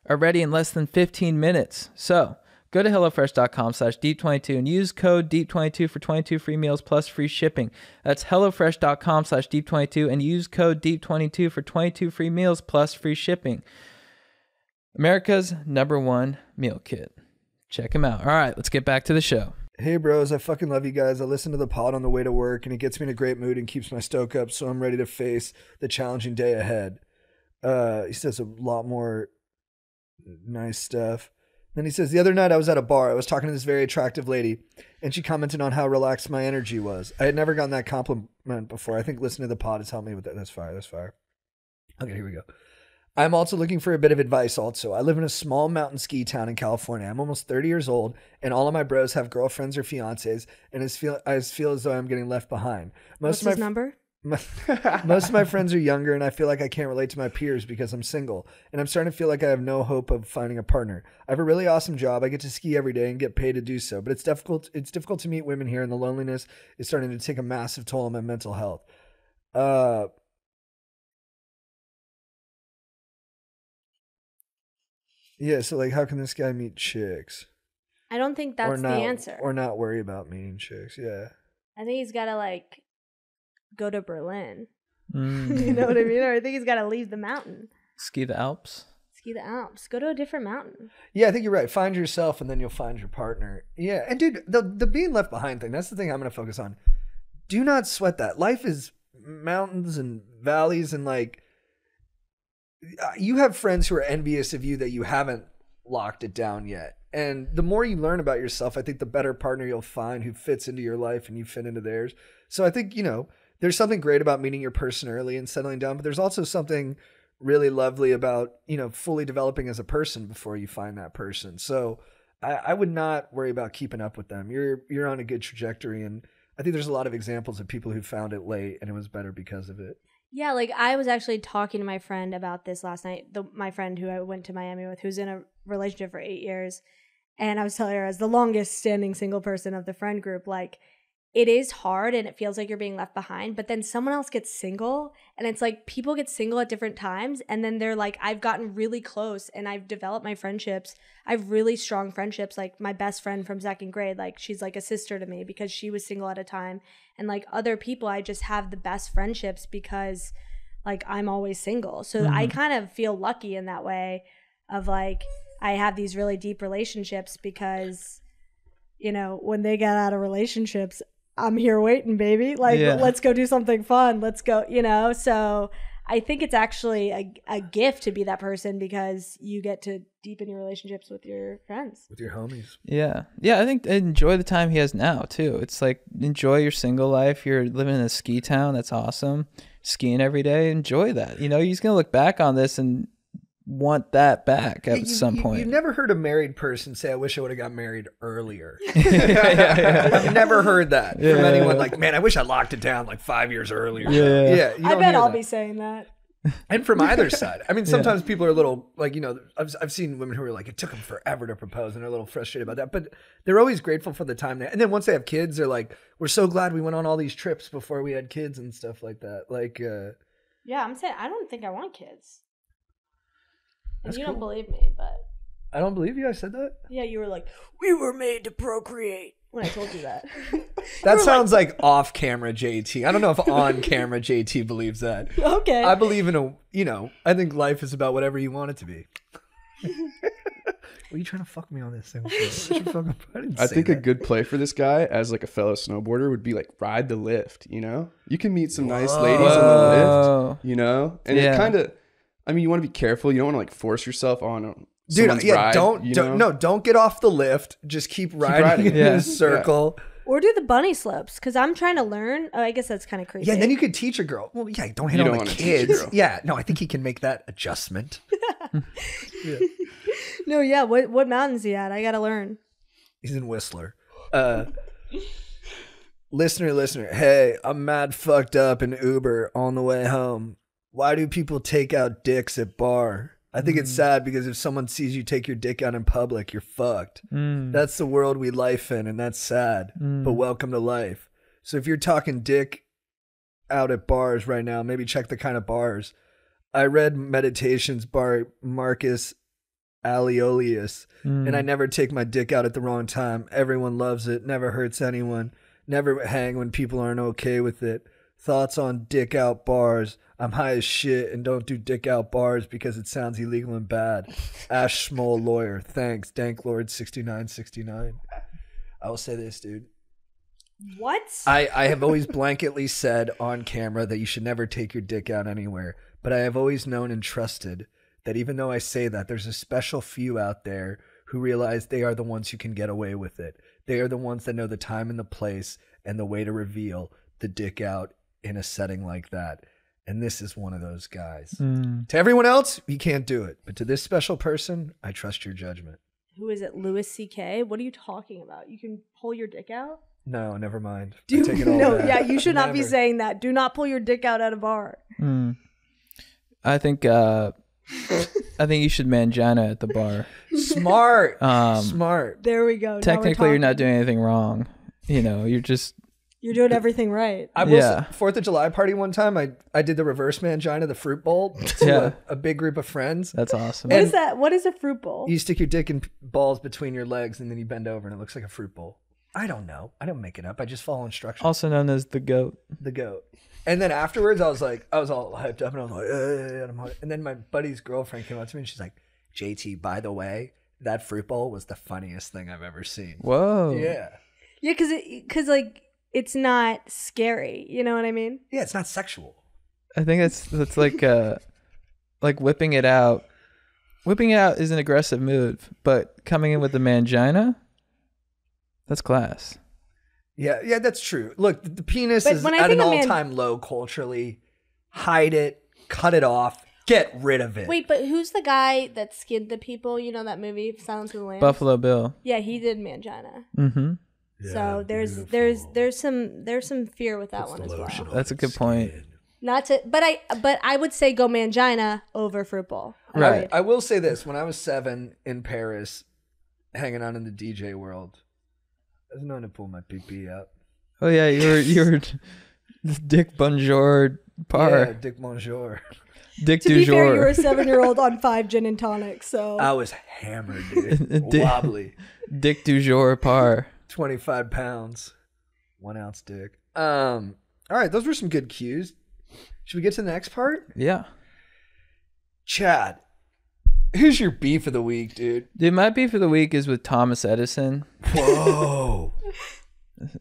ready in less than 15 minutes. So go to HelloFresh.com/deep22 and use code deep22 for 22 free meals plus free shipping. That's HelloFresh.com/deep22 and use code deep22 for 22 free meals plus free shipping. America's #1 meal kit. Check them out. All right, let's get back to the show. Hey bros, I fucking love you guys. I listen to the pod on the way to work and it gets me in a great mood and keeps my stoke up so I'm ready to face the challenging day ahead. He says a lot more nice stuff. Then he says, the other night I was at a bar. I was talking to this very attractive lady and she commented on how relaxed my energy was. I had never gotten that compliment before. I think listening to the pod has helped me with that. That's fire. Okay, here we go. I'm also looking for a bit of advice also. I live in a small mountain ski town in California. I'm almost 30 years old, and all of my bros have girlfriends or fiancés, and I feel as though I'm getting left behind. What's his number? Most of my friends are younger, and I feel like I can't relate to my peers because I'm single, and I'm starting to feel like I have no hope of finding a partner. I have a really awesome job. I get to ski every day and get paid to do so, but it's difficult to meet women here, and the loneliness is starting to take a massive toll on my mental health. Yeah, so like, how can this guy meet chicks? I don't think that's the answer. Or not worry about meeting chicks, yeah. I think he's got to like go to Berlin. Mm. You know what I mean? Or I think he's got to leave the mountain. Ski the Alps. Ski the Alps. Go to a different mountain. Yeah, I think you're right. Find yourself and then you'll find your partner. Yeah, and dude, the being left behind thing, that's the thing I'm going to focus on. Do not sweat that. Life is mountains and valleys, and like, you have friends who are envious of you that you haven't locked it down yet. And the more you learn about yourself, I think the better partner you'll find who fits into your life and you fit into theirs. So I think, there's something great about meeting your person early and settling down, but there's also something really lovely about, fully developing as a person before you find that person. So I would not worry about keeping up with them. You're on a good trajectory. And I think there's a lot of examples of people who found it late and it was better because of it. Yeah, like I was actually talking to my friend about this last night. My friend who I went to Miami with, who's in a relationship for 8 years. And I was telling her, as the longest standing single person of the friend group, like, it is hard and it feels like you're being left behind, but then someone else gets single, and it's like people get single at different times, and then they're like, I've gotten really close and I've developed my friendships. I have really strong friendships. Like my best friend from second grade, like she's like a sister to me because she was single at a time. And like other people, I just have the best friendships because like I'm always single. So I kind of feel lucky in that way of like, I have these really deep relationships because, when they get out of relationships, I'm here waiting, baby. Like, let's go do something fun. Let's go, So I think it's actually a gift to be that person because you get to deepen your relationships with your friends. With your homies. Yeah. Yeah, I think enjoy the time he has now, too. It's like, enjoy your single life. You're living in a ski town. That's awesome. Skiing every day. Enjoy that. He's going to look back on this and want that back at some point. You've never heard a married person say, I wish I would have got married earlier. I've never heard that from anyone. Like, man, I wish I locked it down like 5 years earlier. Yeah. I bet I'll be saying that. And from either side. I mean, sometimes people are a little like, I've seen women who are like, it took them forever to propose and they're a little frustrated about that. But they're always grateful for the time. And then once they have kids, they're like, we're so glad we went on all these trips before we had kids and stuff like that. Like, yeah, I'm saying, I don't think I want kids. And you don't cool. believe me, but I don't believe you. I said that. Yeah, you were like, we were made to procreate when I told you that. That sounds like off camera JT. I don't know if on camera JT believes that. Okay. I believe in I think life is about whatever you want it to be. What are you trying to fuck me on this thing? I think a good play for this guy as like a fellow snowboarder would be like ride the lift, You can meet some nice ladies on the lift, And it kind of, you want to be careful. You don't want to like force yourself on someone's ride. Don't get off the lift. Just keep riding in a circle. Or do the bunny slopes, because I'm trying to learn. Oh, I guess that's kind of creepy. Yeah, and then you could teach a girl. Well, yeah, don't hit on the kids. Yeah, no, I think he can make that adjustment. No, yeah. What mountain's he at? I gotta learn. He's in Whistler. Listener. Hey, I'm mad fucked up in Uber on the way home. Why do people take out dicks at bar? I think it's sad because if someone sees you take your dick out in public, you're fucked. That's the world we live in, and that's sad. But welcome to life. So if you're talking dick out at bars right now, maybe check the kind of bars. I read Meditations by Marcus Aurelius, and I never take my dick out at the wrong time. Everyone loves it. Never hurts anyone. Never hang when people aren't okay with it. Thoughts on dick out bars. I'm high as shit and don't do dick out bars because it sounds illegal and bad. Ash Small Lawyer. Thanks. Danklord6969. I will say this, dude. What? I have always blanketly said on camera that you should never take your dick out anywhere. But I have always known and trusted that even though I say that, there's a special few out there who realize they are the ones who can get away with it. They are the ones that know the time and the place and the way to reveal the dick out in a setting like that. And this is one of those guys. Mm. To everyone else, you can't do it. But to this special person, I trust your judgment. Who is it? Louis C.K.? What are you talking about? You can pull your dick out? No, never mind. Do you, I take it all no, back. yeah, you should not be Never. saying that. Do not pull your dick out at a bar. Mm. I think you should mangina at the bar. Smart. Smart. There we go. Now we're Technically, you're not talking. doing anything wrong. You know, you're just You're doing everything right. I will Yeah. say, 4th of July party one time, I did the reverse mangina, the fruit bowl, to Yeah. a big group of friends. that's awesome. What is that? What is a fruit bowl? You stick your dick and balls between your legs, and then you bend over, and it looks like a fruit bowl. I don't know. I don't make it up. I just follow instructions. Also known as the goat. The goat. And then afterwards, I was all hyped up, and I was like, and then my buddy's girlfriend came up to me, and she's like, JT, by the way, that fruit bowl was the funniest thing I've ever seen. Whoa. Yeah. Yeah, because like it's not scary. You know what I mean? Yeah, it's not sexual. I think that's like whipping it out. Whipping it out is an aggressive move, but coming in with the mangina, that's class. Yeah, that's true. Look, the penis But is when I at think an a man- all-time low culturally. Hide it, cut it off, get rid of it. Wait, but who's the guy that skinned the people? You know that movie, Silence of the Lambs? Buffalo Bill. Yeah, he did mangina. Mm-hmm. So there's some fear with that one as well. That's a good point. Not to, but I would say go mangina over fruit bowl. Right. Agreed. I will say this: when I was 7 in Paris, hanging out in the DJ world, I was known to pull my pee out. Oh yeah, you were Dick Bonjour par. Yeah, Dick Bonjour. Dick To du be fair, you jour. were a 7-year-old on 5 gin and tonics, so I was hammered, dude. Dick- Wobbly. Dick du jour par. 25 pounds, 1 ounce dick. All right, those were some good cues. Should we get to the next part? Yeah. Chad, who's your beef of the week, dude? Dude, my beef of the week is with Thomas Edison. Whoa.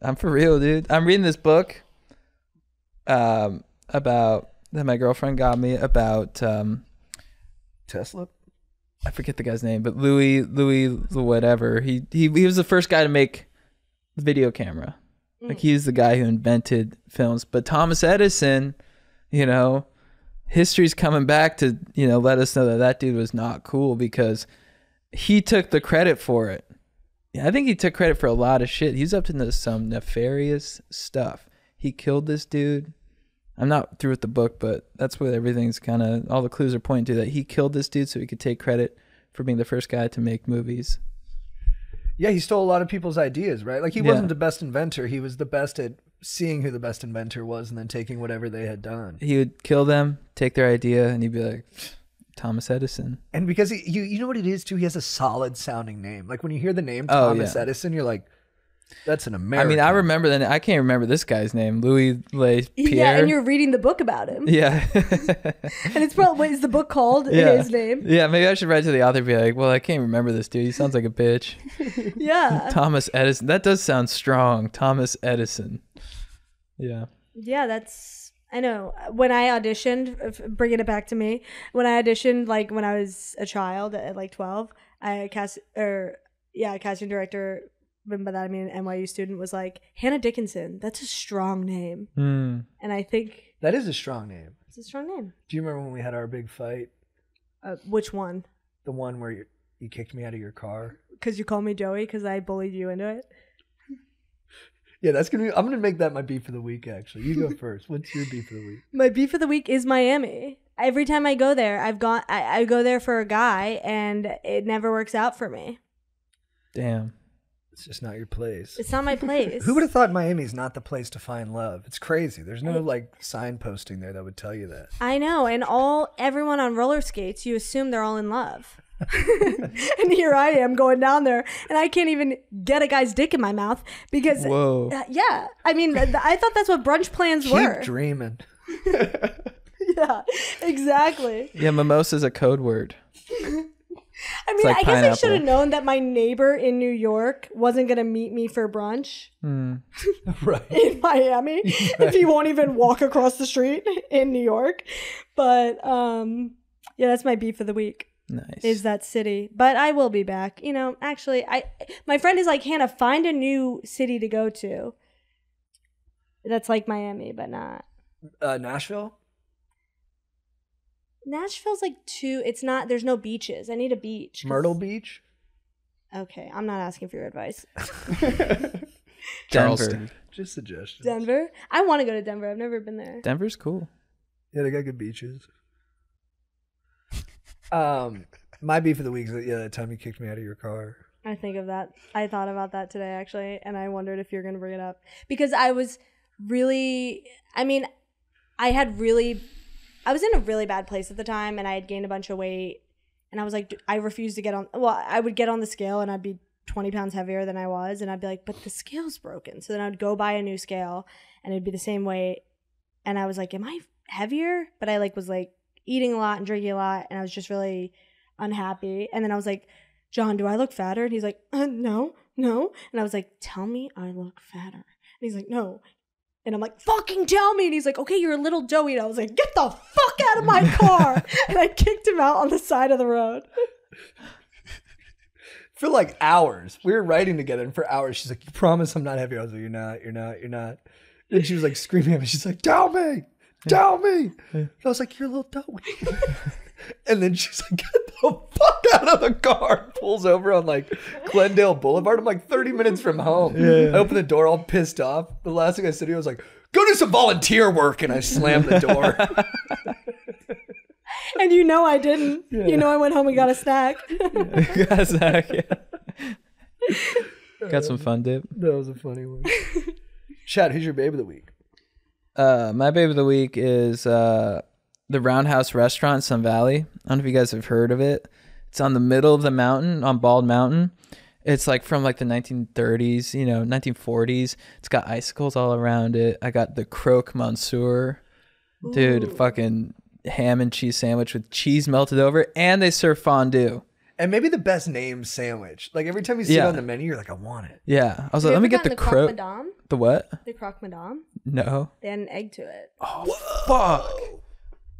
I'm for real, dude. I'm reading this book about that my girlfriend got me about Tesla? I forget the guy's name, but Louis whatever. He was the first guy to make the video camera. Like he's the guy who invented films. But Thomas Edison, you know, history's coming back to, you know, let us know that dude was not cool because he took the credit for it. Yeah, I think he took credit for a lot of shit. He's up to some nefarious stuff. He killed this dude. I'm not through with the book, but that's what everything's kind of, all the clues are pointing to, that he killed this dude so he could take credit for being the first guy to make movies. Yeah, he stole a lot of people's ideas, right? Like he Yeah. wasn't the best inventor. He was the best at seeing who the best inventor was and then taking whatever they had done. He would kill them, take their idea, and he'd be like, Thomas Edison. And because you know what it is too, he has a solid sounding name. Like when you hear the name Oh, Thomas yeah. Edison, you're like, that's an I American. mean, I remember that. I can't remember this guy's name, Louis Le Pierre. yeah, and you're reading the book about him, Yeah. and it's probably what is the book called? Yeah. His name. Yeah, maybe I should write to the author and be like, well, I can't remember this dude. He sounds like a bitch. Yeah, Thomas Edison. That does sound strong. Thomas Edison. Yeah. yeah. That's I know. When I auditioned, bringing it back to me, when I auditioned, like when I was a child at like 12, casting director. And by that I mean an NYU student was like, Hanna Dickinson. That's a strong name, Hmm. and I think that is a strong name. it's a strong name. Do you remember when we had our big fight? Which one? The one where you kicked me out of your car? Because you called me Joey because I bullied you into it. Yeah, I'm gonna make that my beef of the week. Actually, you go first. What's your beef of the week? My beef of the week is Miami. Every time I go there, I go there for a guy, and it never works out for me. Damn. It's just not your place. It's not my place. Who would have thought Miami's not the place to find love? It's crazy. There's no like signposting there that would tell you that. I know, and everyone on roller skates, you assume they're all in love. And here I am going down there, and I can't even get a guy's dick in my mouth because, Whoa. yeah, I mean, I thought that's what brunch plans Keep were. dreaming. Yeah, exactly. Yeah, mimosa's a code word. I mean, like I guess I should have pineapple. known that my neighbor in New York wasn't going to meet me for brunch Right. in Miami if he won't even walk across the street in New York. But yeah, that's my beef of the week. Nice. Is that city. But I will be back. You know, actually, my friend is like, Hannah, find a new city to go to. That's like Miami, but not. Nashville? Nashville's like too. It's not. There's no beaches. I need a beach. 'Cause- Myrtle Beach. Okay, I'm not asking for your advice. Charleston. Just suggestions. Denver. I want to go to Denver. I've never been there. Denver's cool. Yeah, they got good beaches. My beef of the week is that time you kicked me out of your car. I think of that. I thought about that today actually, and I wondered if you're gonna bring it up because I was really. I mean, I was in a really bad place at the time, and I had gained a bunch of weight, and I was like, I refused to get on. Well, I would get on the scale, and I'd be 20 pounds heavier than I was, and I'd be like, but the scale's broken. So then I'd go buy a new scale, and it'd be the same weight, and I was like, am I heavier? But I was eating a lot and drinking a lot, and I was just really unhappy. And then I was like, John, do I look fatter? And he's like, no. And I was like, tell me I look fatter. And he's like, no. And I'm like, fucking tell me. And he's like, okay, you're a little doughy. And I was like, get the fuck out of my car. And I kicked him out on the side of the road. For like hours. We were riding together, and for hours she's like, you promise I'm not heavy? I was like, you're not. And she was like screaming at me. She's like, tell me. And I was like, you're a little doughy. And then she's like, get the fuck out of the car. Pulls over on like Glendale Boulevard. I'm like 30 minutes from home. I open the door all pissed off. The last thing I said to her was like, go do some volunteer work. And I slammed the door. And I didn't. Yeah. I went home and got a snack. Got some fun dip. That was a funny one. Chad, who's your babe of the week? My babe of the week is the Roundhouse Restaurant in Sun Valley. I don't know if you guys have heard of it. It's on the middle of the mountain, on Bald Mountain. It's like from like the 1930s, 1940s. It's got icicles all around it. I got the croque monsieur. Dude, Ooh. fucking ham and cheese sandwich with cheese melted over, and they serve fondue. And maybe the best named sandwich. Like every time you see it on the menu, you're like, I want it. Yeah. I was Have like, you let me ever get the gotten croque. Madame? The what? The croque madame. No. They had an egg to it. Oh, fuck.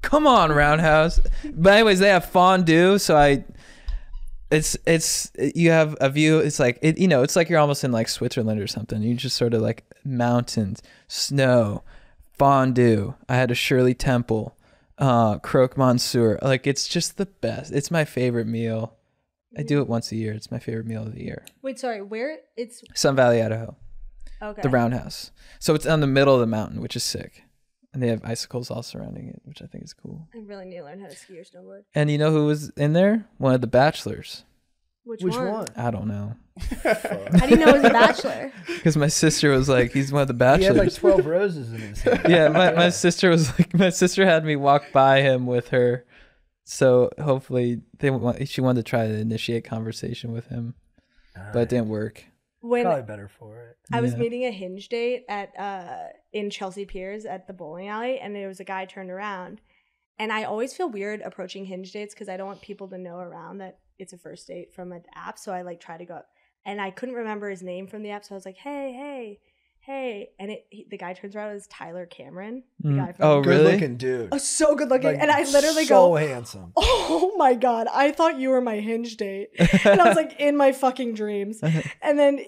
Come on, Roundhouse. But anyways, they have fondue, so it's you have a view. It's like it's like you're almost in like Switzerland or something. You just sort of like mountains, snow, fondue. I had a Shirley Temple, croque monsieur. Like it's just the best. It's my favorite meal. I do it once a year. It's my favorite meal of the year. Wait, sorry, where? It's Sun Valley, Idaho. okay. The Roundhouse. So it's on the middle of the mountain, which is sick. And they have icicles all surrounding it, which I think is cool. I really need to learn how to ski or snowboard. And you know who was in there? One of the bachelors. Which one? I don't know. How do you know it was a bachelor? Because my sister was like, he's one of the He had like bachelors. 12 roses in his hand. Yeah, my sister was like, my sister had me walk by him with her. So hopefully she wanted to try to initiate conversation with him, but it didn't work. When Probably better for it. I was Yeah. meeting a hinge date at in Chelsea Piers at the bowling alley, and there was a guy turned around, and I always feel weird approaching hinge dates because I don't want people to know around that it's a first date from an app. So I like try to go up, and I couldn't remember his name from the app, so I was like, hey, and the guy turns around, it was Tyler Cameron, the guy from Oh, Good really? looking dude. Oh, so good looking, Like, and I literally so go, handsome. oh my god, I thought you were my hinge date, and I was like in my fucking dreams, and then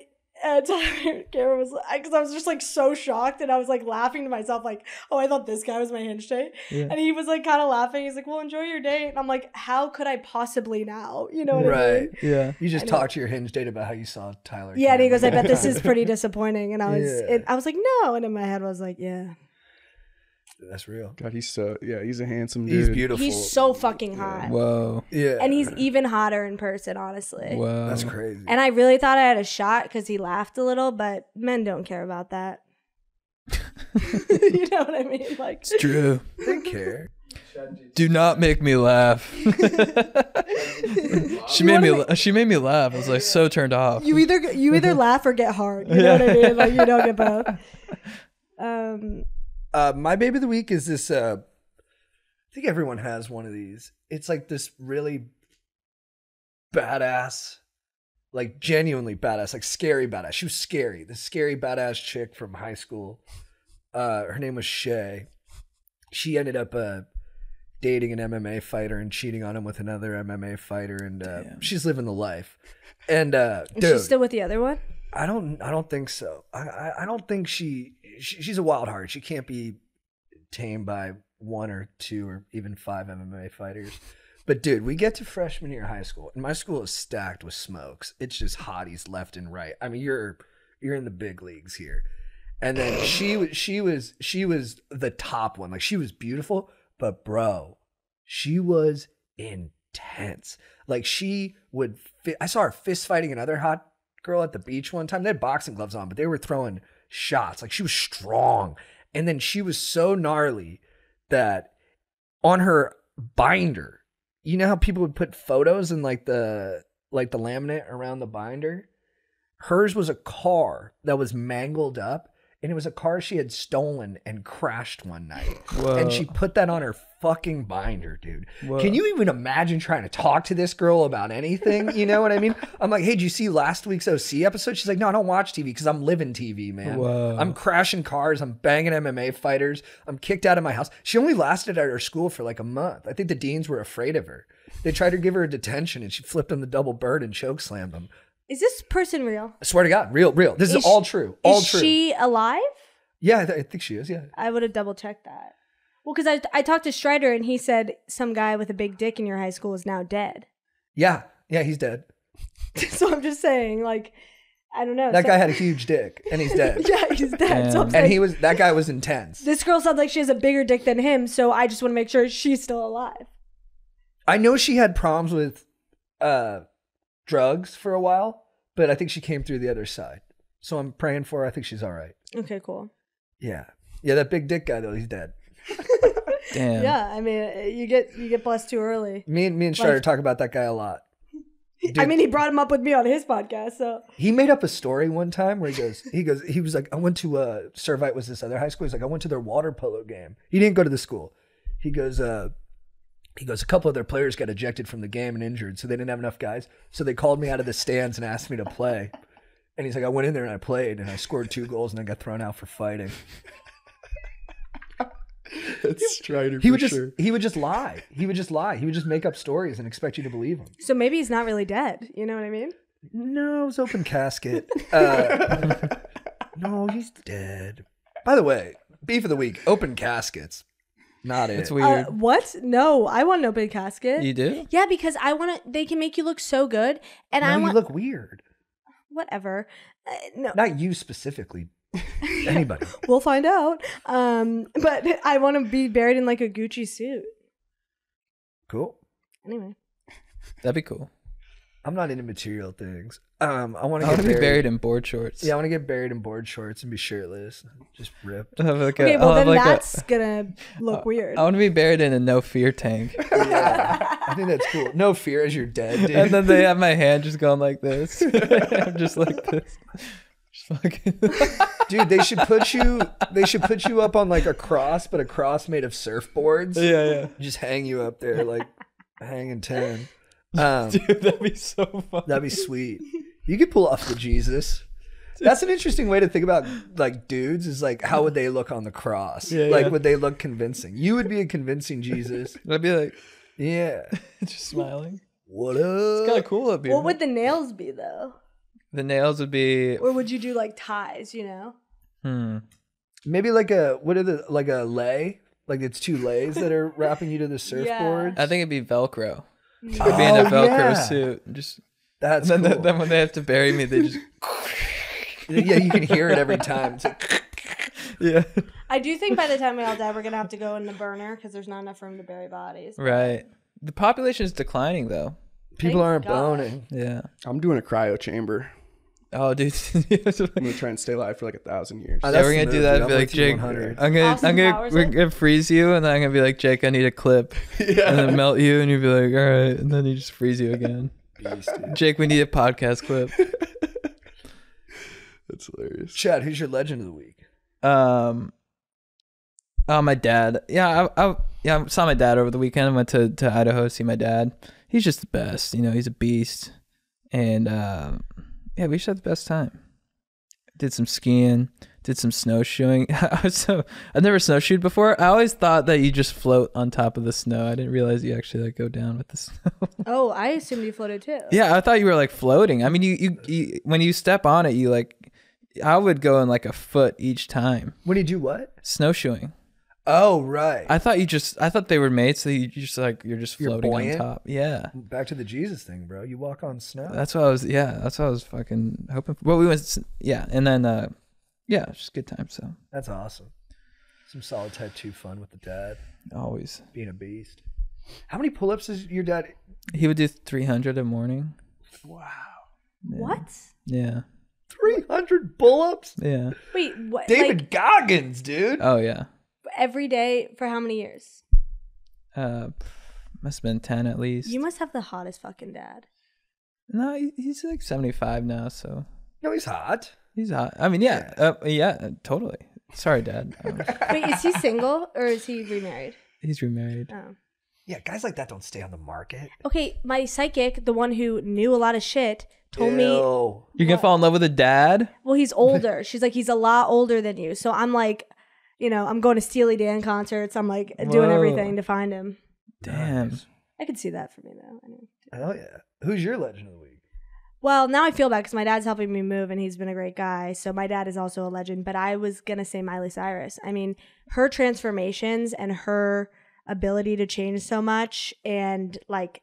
Tyler Cameron was because I was just like so shocked, and I was like laughing to myself like, oh, I thought this guy was my hinge date. Yeah. And he was like kind of laughing. He's like, well, enjoy your date. And I'm like, how could I possibly now? You know what I Right. mean? Yeah. You just I know. talked to your hinge date about how you saw Tyler. Yeah, and he goes, I Cameron. bet this is pretty disappointing. And I was Yeah. I was like, no. And in my head I was like, yeah. That's real. God, he's a handsome dude. He's beautiful. He's so fucking hot. Whoa. Yeah. And he's even hotter in person, honestly. Whoa. That's crazy. And I really thought I had a shot because he laughed a little, but men don't care about that. You know what I mean? Like, It's true. They care. Do not make me laugh. She made me laugh. I was like so turned off. you either laugh or get hard. You know what I mean? Like, you don't get both. My baby of the week is this. I think everyone has one of these. It's like this really badass, like genuinely badass, like scary badass. She was scary. This scary badass chick from high school. Her name was Shay. She ended up dating an MMA fighter and cheating on him with another MMA fighter, and she's living the life. And Is dude, she still with the other one? I don't think so. I don't think she's a wild heart. She can't be tamed by 1 or 2 or even 5 MMA fighters. But dude, we get to freshman year of high school, and my school is stacked with smokes. It's just hotties left and right. I mean, you're in the big leagues here. And then she was the top one. Like, she was beautiful, but bro, she was intense. Like, I saw her fist fighting another hot girl at the beach one time. They had boxing gloves on, but they were throwing shots. Like, she was strong. And then she was so gnarly that on her binder, you know how people would put photos in like the laminate around the binder? Hers was a car that was mangled up, and it was a car she had stolen and crashed one night. Whoa. And she put that on her fucking binder, dude. Whoa. Can you even imagine trying to talk to this girl about anything? You know what I mean? I'm like, hey, did you see last week's OC episode? She's like, no, I don't watch TV because I'm living TV, man. Whoa. I'm crashing cars. I'm banging MMA fighters. I'm kicked out of my house. She only lasted at her school for like a month. I think the deans were afraid of her. They tried to give her a detention, and she flipped on the double bird and choke slammed them. Is this person real? I swear to God, real. This is all true. All is true. she alive? Yeah, I think she is. Yeah. I would have double checked that. Well, because I talked to Strider, and he said some guy with a big dick in your high school is now dead. Yeah, he's dead. So I'm just saying, like, I don't know. That guy had a huge dick, and he's dead. Yeah, he's dead. So I'm And saying, that guy was intense. this girl sounds like she has a bigger dick than him, so I just want to make sure she's still alive. I know she had problems with drugs for a while, but I think she came through the other side. So I'm praying for her. I think she's all right. Okay, cool. Yeah, that big dick guy though, he's dead. Damn. Yeah, I mean, you get blessed too early. Me and Strider talk about that guy a lot. Dude, I mean, he brought him up with me on his podcast, so. he made up a story one time where he was like, I went to Servite was this other high school. He's like, I went to their water polo game. He didn't go to the school. He goes, a couple of their players got ejected from the game and injured, so they didn't have enough guys. So they called me out of the stands and asked me to play. And he's like, I went in there and I played, and I scored 2 goals, and I got thrown out for fighting. That's Strider He for would just sure. he would just lie. He would just make up stories and expect you to believe him. So maybe he's not really dead. You know what I mean? No, it was open casket. No, he's dead. By the way, beef of the week, open caskets. Not it. It's weird. What? No, I want an open casket. You do? Yeah, because I want to. They can make you look so good, and No, I you want look weird. whatever. No, Not you specifically. Anybody. we'll find out. But I want to be buried in like a Gucci suit. Cool. Anyway, That'd be cool. I'm not into material things. I want I to want get to be buried in board shorts. Yeah, I want to get buried in board shorts and be shirtless, just ripped. I'll have like okay, a- well I'll have then like a- that's gonna look weird. I want to be buried in a no fear tank. Yeah, I think that's cool. No fear as you're dead, dude. And then they have my hand just going like this. I'm just like this. Just fucking. Dude, they should put you up on like a cross, but a cross made of surfboards. Yeah. Just hang you up there like hanging 10. Dude, that'd be so fun. That'd be sweet. You could pull off the Jesus. That's an interesting way to think about like dudes is like how would they look on the cross? Yeah, like yeah. would they look convincing? You would be a convincing Jesus. I'd be like, Yeah. just smiling. What up? It's kind of cool up here. What would the nails be though? The nails would be. Or would you do like ties? You know? Maybe like a lay? Like it's 2 lays that are wrapping you to the surfboard. I think it'd be Velcro. I'd be in a Velcro yeah. suit. Just. That's And then, cool. then when they have to bury me, they just. Yeah, you can hear it every time. It's like, Yeah. I do think by the time we all die, we're gonna have to go in the burner because there's not enough room to bury bodies. Right. The population is declining though. people Thank aren't God. boning. Yeah. I'm doing a cryo chamber. Oh, dude. I'm gonna try and stay alive for like 1,000 years. Oh, Yeah, that's we're the gonna do move, that. dude. And be I'm like, with you Jake, 100. Austin Powers we're it? gonna freeze you, and then I'm gonna be like, Jake, I need a clip, and then melt you, and you'd be like, all right, and then you just freeze you again. Beast, dude. Jake, we need a podcast clip. That's hilarious. Chad, who's your legend of the week? Oh, my dad. Yeah, I saw my dad over the weekend. I went to Idaho to see my dad. He's just the best. You know, he's a beast, and yeah, we just had the best time. Did some skiing, did some snowshoeing. I've never snowshoed before. I always thought that you just float on top of the snow. I didn't realize you actually like go down with the snow. Oh, I assumed you floated too. Yeah, I thought you were like floating. I mean, you when you step on it, you like, I would go in like a foot each time. When you do what? Snowshoeing. Oh, right. I thought they were mates. So you're just You're floating on buoyant? top. Yeah. Back to the Jesus thing, bro. You walk on snow. That's what I was fucking hoping for. But we went, yeah. And then, yeah, it's just a good time. So That's awesome. Some solid type 2 fun with the dad. always. Being a beast. How many pull-ups is your dad? He would do 300 a morning. Wow. Yeah. What? Yeah. 300 pull-ups? Yeah. Wait, what? David Goggins, dude. Oh, yeah. Every day for how many years? Must have been 10 at least. You must have the hottest fucking dad. No, he's like 75 now, so No, he's hot. he's hot. I mean, yeah. Yeah, totally. Sorry, Dad. Wait, is he single or is he remarried? He's remarried. Oh. Yeah, guys like that don't stay on the market. Okay, my psychic, the one who knew a lot of shit, told me, Ew. You're going to fall in love with a dad? well, he's older. She's like, he's a lot older than you. So I'm like, I'm going to Steely Dan concerts. I'm like doing Whoa. everything to find him. Damn. Nice. I could see that for me though. I know. Hell yeah. Who's your legend of the week? Well, now I feel bad because my dad's helping me move and he's been a great guy. So my dad is also a legend. But I was going to say Miley Cyrus. I mean, her transformations and her ability to change so much and like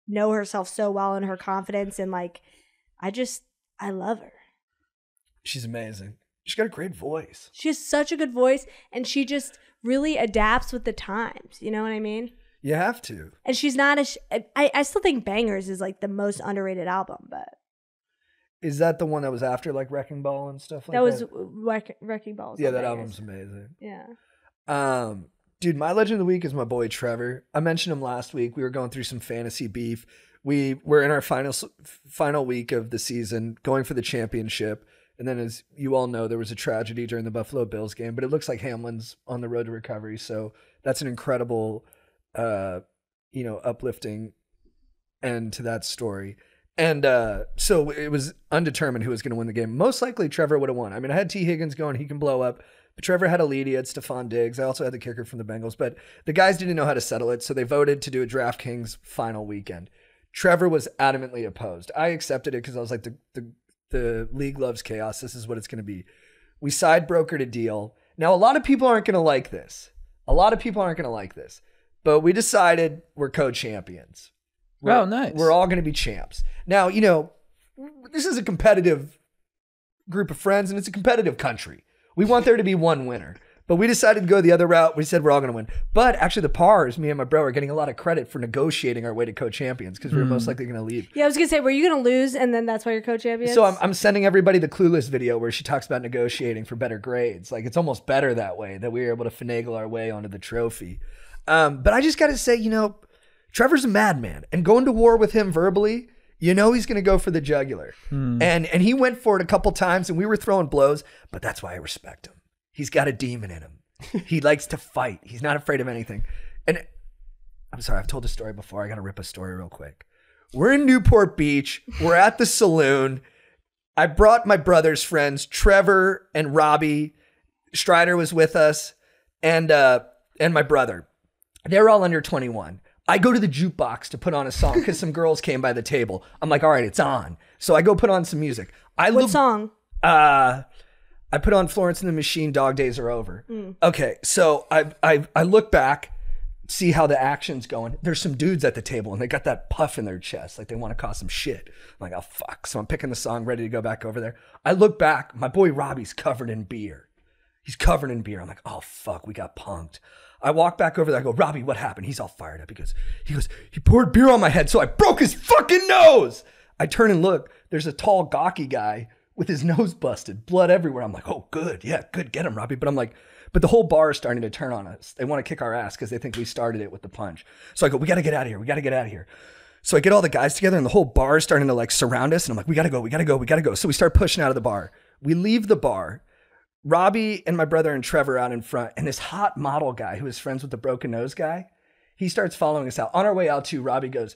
know herself so well and her confidence and like, I love her. She's amazing. She's got a great voice. She has such a good voice and she just really adapts with the times. You know what I mean? You have to. And she's not I still think Bangers is like the most underrated album, but Is that the one that was after like Wrecking Ball and stuff like that? that was Wrecking Balls. Yeah, on that Bangers. album's amazing. Yeah. Dude, my legend of the week is my boy Trevor. I mentioned him last week. We were going through some fantasy beef. We were in our final week of the season, going for the championship. And then, as you all know, there was a tragedy during the Buffalo Bills game. But it looks like Hamlin's on the road to recovery. So that's an incredible, uplifting end to that story. And so it was undetermined who was going to win the game. Most likely, Trevor would have won. I mean, I had T. Higgins going; he can blow up. But Trevor had a lead. He had Stephon Diggs. I also had the kicker from the Bengals. But the guys didn't know how to settle it, so they voted to do a DraftKings final weekend. Trevor was adamantly opposed. I accepted it because I was like, the league loves chaos. This is what it's going to be. We side brokered a deal. Now, a lot of people aren't going to like this. But we decided we're co-champions. Oh, nice. We're all going to be champs. Now, this is a competitive group of friends, and it's a competitive country. We want there to be one winner. But we decided to go the other route. We said we're all going to win. But actually, the Pars, me and my bro, are getting a lot of credit for negotiating our way to co-champions because we were most likely going to leave. Yeah, I was gonna say, were you gonna lose and then that's why you're co-champion? So I'm sending everybody the Clueless video where she talks about negotiating for better grades. Like, it's almost better that way, that we were able to finagle our way onto the trophy. But I just got to say, Trevor's a madman. And going to war with him verbally, he's going to go for the jugular. And he went for it a couple times and we were throwing blows. But that's why I respect him. He's got a demon in him. He likes to fight. He's not afraid of anything. And I'm sorry, I've told this story before. I got to rip a story real quick. We're in Newport Beach. We're at the saloon. I brought my brother's friends, Trevor and Robbie. Strider was with us, and my brother. They're all under 21. I go to the jukebox to put on a song because some girls came by the table. I'm like, all right, it's on. So I go put on some music. What song? I put on Florence and the Machine, Dog Days Are Over. Okay, so I look back, see how the action's going. There's some dudes at the table and they got that puff in their chest, like they want to cause some shit. I'm like, oh fuck. So I'm picking the song, ready to go back over there. I look back, my boy Robbie's covered in beer. He's covered in beer. I'm like, oh fuck, we got punked. I walk back over there, I go, Robbie, what happened? He's all fired up. He goes, he poured beer on my head, so I broke his fucking nose. I turn and look, there's a tall, gawky guy with his nose busted, blood everywhere. I'm like, oh, good. Yeah, good. Get him, Robbie. But I'm like, but the whole bar is starting to turn on us. They want to kick our ass because they think we started it with the punch. So I go, we got to get out of here. So I get all the guys together and the whole bar is starting to like surround us. And I'm like, we got to go. So we start pushing out of the bar. We leave the bar. Robbie and my brother and Trevor out in front. And this hot model guy who is friends with the broken nose guy, he starts following us out. On our way out too, Robbie goes,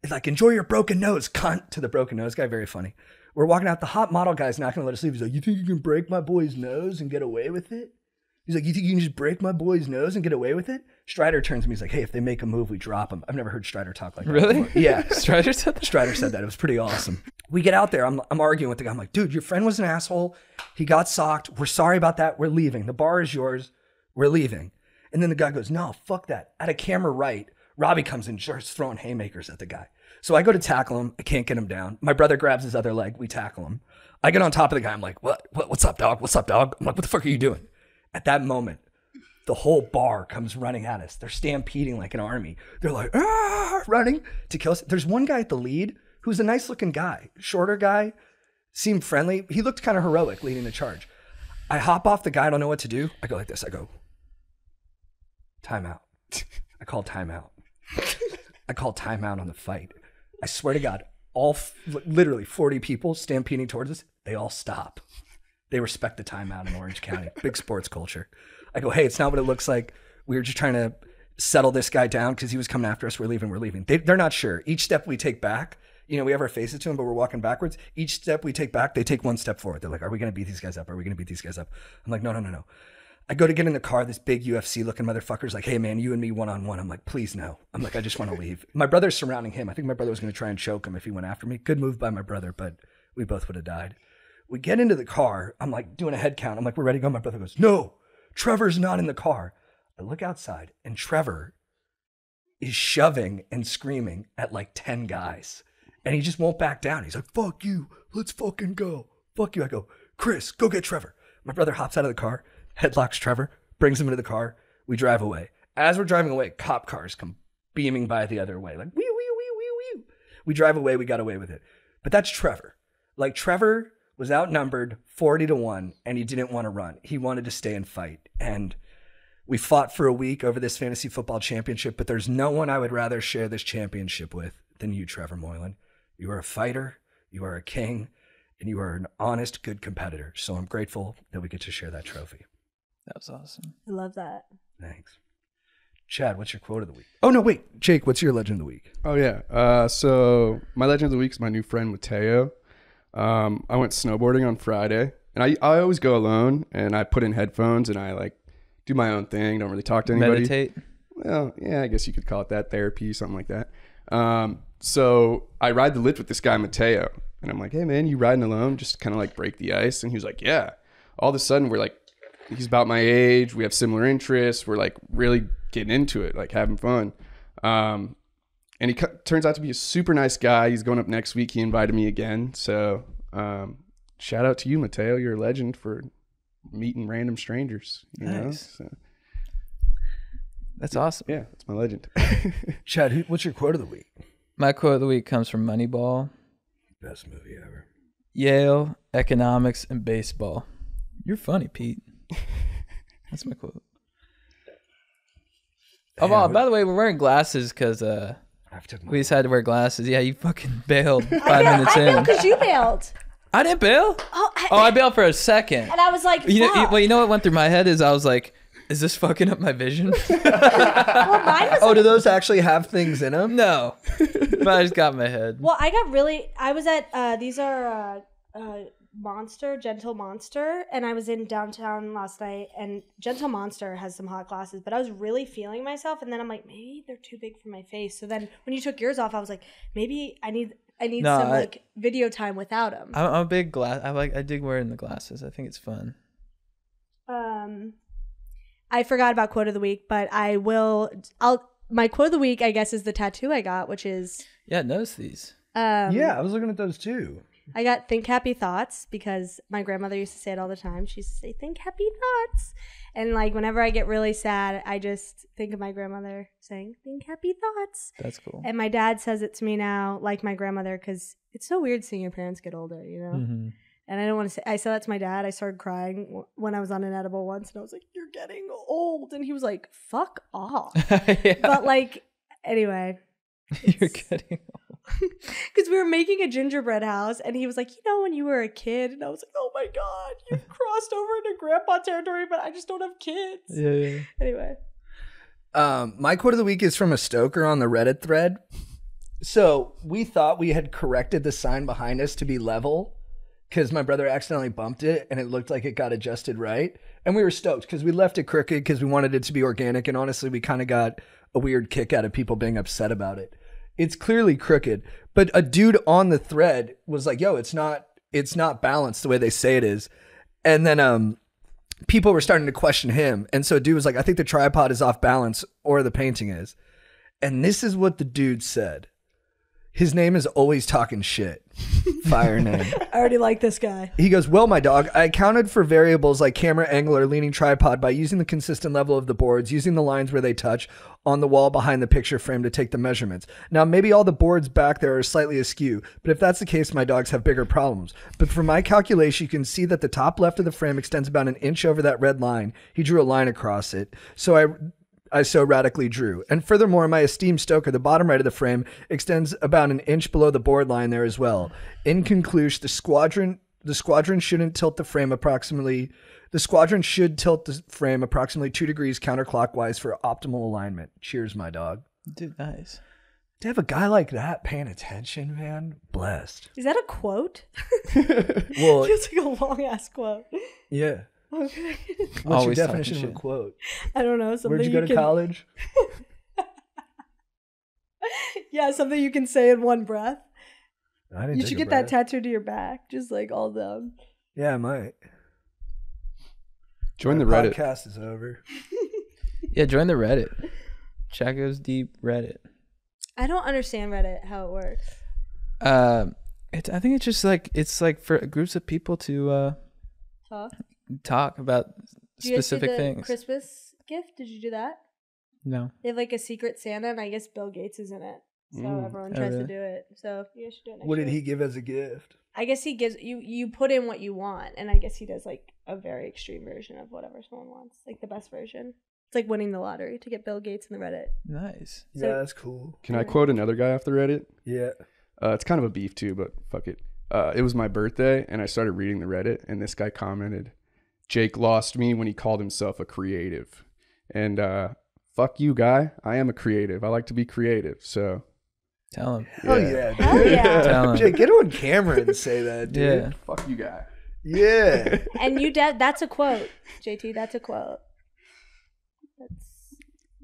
like, enjoy your broken nose, cunt, to the broken nose guy. Very funny. We're walking out. The hot model guy's not going to let us leave. He's like, you think you can break my boy's nose and get away with it? He's like, you think you can just break my boy's nose and get away with it? Strider turns to me. He's like, hey, if they make a move, we drop them. I've never heard Strider talk like that. Really? Before. Yeah. Strider said that? Strider said that. It was pretty awesome. We get out there. I'm arguing with the guy. I'm like, dude, your friend was an asshole. He got socked. We're sorry about that. We're leaving. The bar is yours. We're leaving. And then the guy goes, no, fuck that. At a camera right, Robbie comes in, starts throwing haymakers at the guy. So I go to tackle him. I can't get him down. My brother grabs his other leg. We tackle him. I get on top of the guy. I'm like, what's up, dog? What's up, dog? I'm like, what the fuck are you doing? At that moment, the whole bar comes running at us. They're stampeding like an army. They're like, running to kill us. There's one guy at the lead who's a nice looking guy, shorter guy, seemed friendly. He looked kind of heroic leading the charge. I hop off the guy. I don't know what to do. I go like this. I go, timeout. I call timeout. I call timeout on the fight. I swear to God, literally 40 people stampeding towards us, they all stop. They respect the timeout in Orange County. Big sports culture. I go, hey, it's not what it looks like. We were just trying to settle this guy down because he was coming after us. We're leaving. They're not sure. Each step we take back, we have our faces to him, but we're walking backwards. Each step we take back, they take one step forward. They're like, are we going to beat these guys up? I'm like, no. I go to get in the car. This big UFC looking motherfucker's like, hey man, you and me one-on-one. I'm like, please no. I'm like, I just want to leave. My brother's surrounding him. I think my brother was going to try and choke him if he went after me. Good move by my brother, but we both would have died. We get into the car. I'm like doing a head count. I'm like, we're ready to go. My brother goes, no, Trevor's not in the car. I look outside and Trevor is shoving and screaming at like 10 guys. And he just won't back down. He's like, fuck you. Let's fucking go. Fuck you. I go, Chris, go get Trevor. My brother hops out of the car, headlocks Trevor, brings him into the car. We drive away. As we're driving away, cop cars come beaming by the other way. Like, wee, wee, wee, wee, wee. We drive away. We got away with it. But that's Trevor. Like, Trevor was outnumbered 40-1, and he didn't want to run. He wanted to stay and fight. And we fought for a week over this fantasy football championship, but there's no one I would rather share this championship with than you, Trevor Moylan. You are a fighter, you are a king, and you are an honest, good competitor. So I'm grateful that we get to share that trophy. That was awesome. I love that. Thanks. Chad, what's your quote of the week? Oh, no, wait. Jake, what's your legend of the week? Oh, yeah. So my legend of the week is my new friend, Mateo. I went snowboarding on Friday, and I always go alone, and I put in headphones, and I like do my own thing. Don't really talk to anybody. Meditate. Well, yeah, I guess you could call it that, therapy, something like that. So I ride the lift with this guy, Mateo, and I'm like, hey man, you riding alone? Just kind of like break the ice. And he was like, yeah. All of a sudden we're like, he's about my age. We have similar interests. We're like really getting into it, like having fun. And he turns out to be a super nice guy. He's going up next week. He invited me again. So, shout out to you, Mateo. You're a legend for meeting random strangers. You know? So, That's awesome. yeah, that's my legend. Chad, what's your quote of the week? My quote of the week comes from Moneyball. Best movie ever. Yale, economics, and baseball. You're funny, Pete. That's my quote. Oh, wow, by the way, we're wearing glasses because we decided to wear glasses. Yeah, you fucking bailed 5 minutes I bailed in. because you bailed. I didn't bail? I bailed for a second. And I was like, You know, fuck. you know what went through my head is I was like, is this fucking up my vision? Well, mine was Oh, do those actually have things in them? No. But I just got in my head. Well, I was at, these are Gentle Monster, and I was in downtown last night, and Gentle Monster has some hot glasses, but I was really feeling myself, and then I'm like, maybe they're too big for my face. So then when you took yours off, I was like, maybe I need some video time without them. I'm a big I dig wearing the glasses. I think it's fun. I forgot about quote of the week, but my quote of the week, I guess, is the tattoo I got, which is Yeah, notice these. Yeah, I was looking at those too. I got think happy thoughts because my grandmother used to say it all the time. She used to say, think happy thoughts. And like whenever I get really sad, I just think of my grandmother saying, think happy thoughts. That's cool. And my dad says it to me now, like my grandmother, because it's so weird seeing your parents get older, you know? Mm-hmm. And I don't want to say, I said that to my dad. I started crying when I was on an edible once, and I was like, you're getting old. And he was like, fuck off. Yeah. But like, anyway. You're getting old. Because we were making a gingerbread house, and he was like, you know, when you were a kid, and I was like, oh my God, you've crossed over into grandpa territory, but I just don't have kids. Yeah. Anyway. My quote of the week is from a stoker on the Reddit thread. So we thought we had corrected the sign behind us to be level because my brother accidentally bumped it and it looked like it got adjusted right. And we were stoked because we left it crooked because we wanted it to be organic. And honestly, we kind of got a weird kick out of people being upset about it. It's clearly crooked, but a dude on the thread was like, yo, it's not balanced the way they say it is. And then people were starting to question him. And so dude was like, I think the tripod is off balance or the painting is. And this is what the dude said. His name is Always Talking Shit. Fire name. I already like this guy. He goes, well, my dog, I accounted for variables like camera angle or leaning tripod by using the consistent level of the boards, using the lines where they touch on the wall behind the picture frame to take the measurements. Now, maybe all the boards back there are slightly askew, but if that's the case, my dogs have bigger problems. But from my calculation, you can see that the top left of the frame extends about an inch over that red line. He drew a line across it. So I so radically drew. And furthermore, my esteemed stoker, the bottom right of the frame extends about an inch below the board line there as well. In conclusion, the squadron should tilt the frame approximately 2 degrees counterclockwise for optimal alignment. Cheers, my dog. Dude, nice. To have a guy like that paying attention, man, blessed. Is that a quote? Well, It's like a long ass quote. yeah. Okay. What's Always your talking definition of a shit. quote? I don't know. Something Where'd you go to can, college? Yeah, something you can say in one breath. I didn't You take should a get breath. that tattooed to your back, just like all down. Yeah, I might. Join the My Reddit. podcast is over. Yeah, join the Reddit. Chaco's Deep Reddit. I don't understand Reddit how it works. I think it's just like for groups of people to Talk. talk about Did you guys see specific the things. Christmas gift? Did you do that? No. They have like a secret Santa, and I guess Bill Gates is in it. So everyone Oh, tries really? to do it. So you guys should do it next What did year. he give as a gift? I guess he gives you put in what you want, and I guess he does like a very extreme version of whatever someone wants, like the best version. It's like winning the lottery to get Bill Gates in the Reddit. Nice. So- Yeah, that's cool. Can I quote another guy off the Reddit? Yeah. It's kind of a beef too, but fuck it. It was my birthday, and I started reading the Reddit, and this guy commented, Jake lost me when he called himself a creative. And fuck you, guy. I am a creative. I like to be creative, so... Tell him. Oh yeah, dude. Hell yeah. Tell him. Jake, get on camera and say that, dude. Yeah. Fuck you, guy. Yeah. And that's a quote, JT. That's a quote.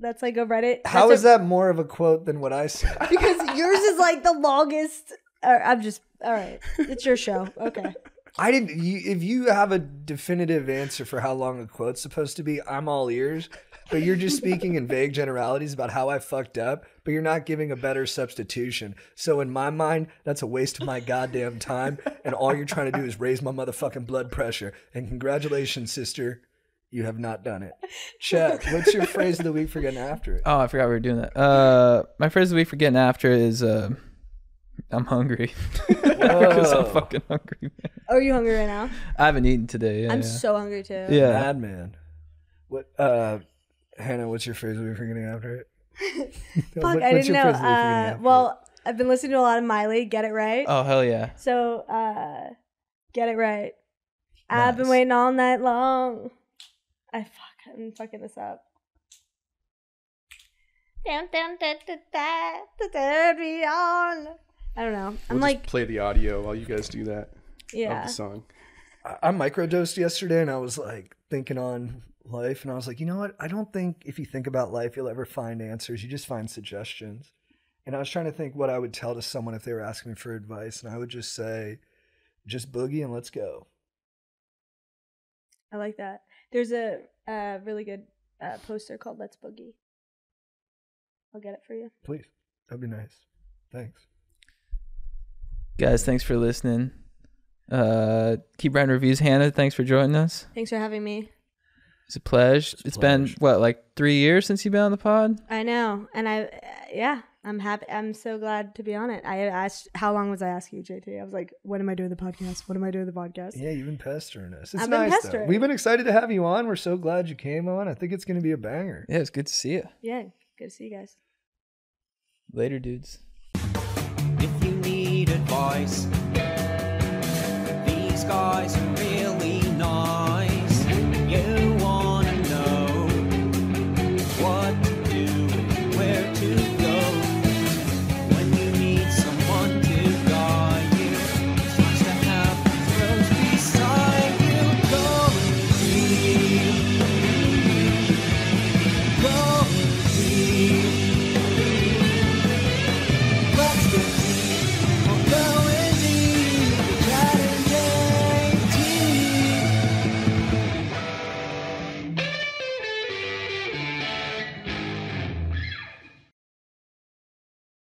That's like a Reddit. How is that more of a quote than what I said? Because yours is like the longest. I'm just all right. It's your show. Okay. I didn't. If you have a definitive answer for how long a quote's supposed to be, I'm all ears. But you're just speaking in vague generalities about how I fucked up, but you're not giving a better substitution. So in my mind, that's a waste of my goddamn time, and all you're trying to do is raise my motherfucking blood pressure. And congratulations, sister, you have not done it. Chet, what's your phrase of the week for getting after it? Oh, I forgot we were doing that. My phrase of the week for getting after is I'm hungry. Because I'm fucking hungry, man. Are you hungry right now? I haven't eaten today. Yeah, I'm yeah. so hungry too. Yeah. Madman. What? Hannah, what's your phrase of the week for getting after it? Fuck, What- I what's didn't your know. phrase of the week for getting after Well, I've been listening to a lot of Miley. Get it right. Oh, hell yeah. So, get it right. I've been Nice. waiting all night long. I'm fucking this up. I don't know. I'm We'll like, just play the audio while you guys do that of yeah. the song. I microdosed yesterday and I was like thinking on life and I was like, you know what? I don't think if you think about life, you'll ever find answers. You just find suggestions. And I was trying to think what I would tell to someone if they were asking me for advice. And I would just say, just boogie and let's go. I like that. There's a really good poster called Let's Boogie. I'll get it for you. Please. That'd be nice. Thanks. Guys, thanks for listening. Keep writing reviews. Hannah, thanks for joining us. Thanks for having me. It's a pleasure. It's been, what, like 3 years since you've been on the pod? I know. And I'm happy. I'm so glad to be on it. I asked, how long was I asking you, JT? I was like, when am I doing the podcast? When am I doing the podcast? Yeah, you've been pestering us. It's I've been nice though. pestering. We've been excited to have you on. We're so glad you came on. I think it's going to be a banger. Yeah, it's good to see you. Yeah. Good to see you guys. Later, dudes. If you need advice,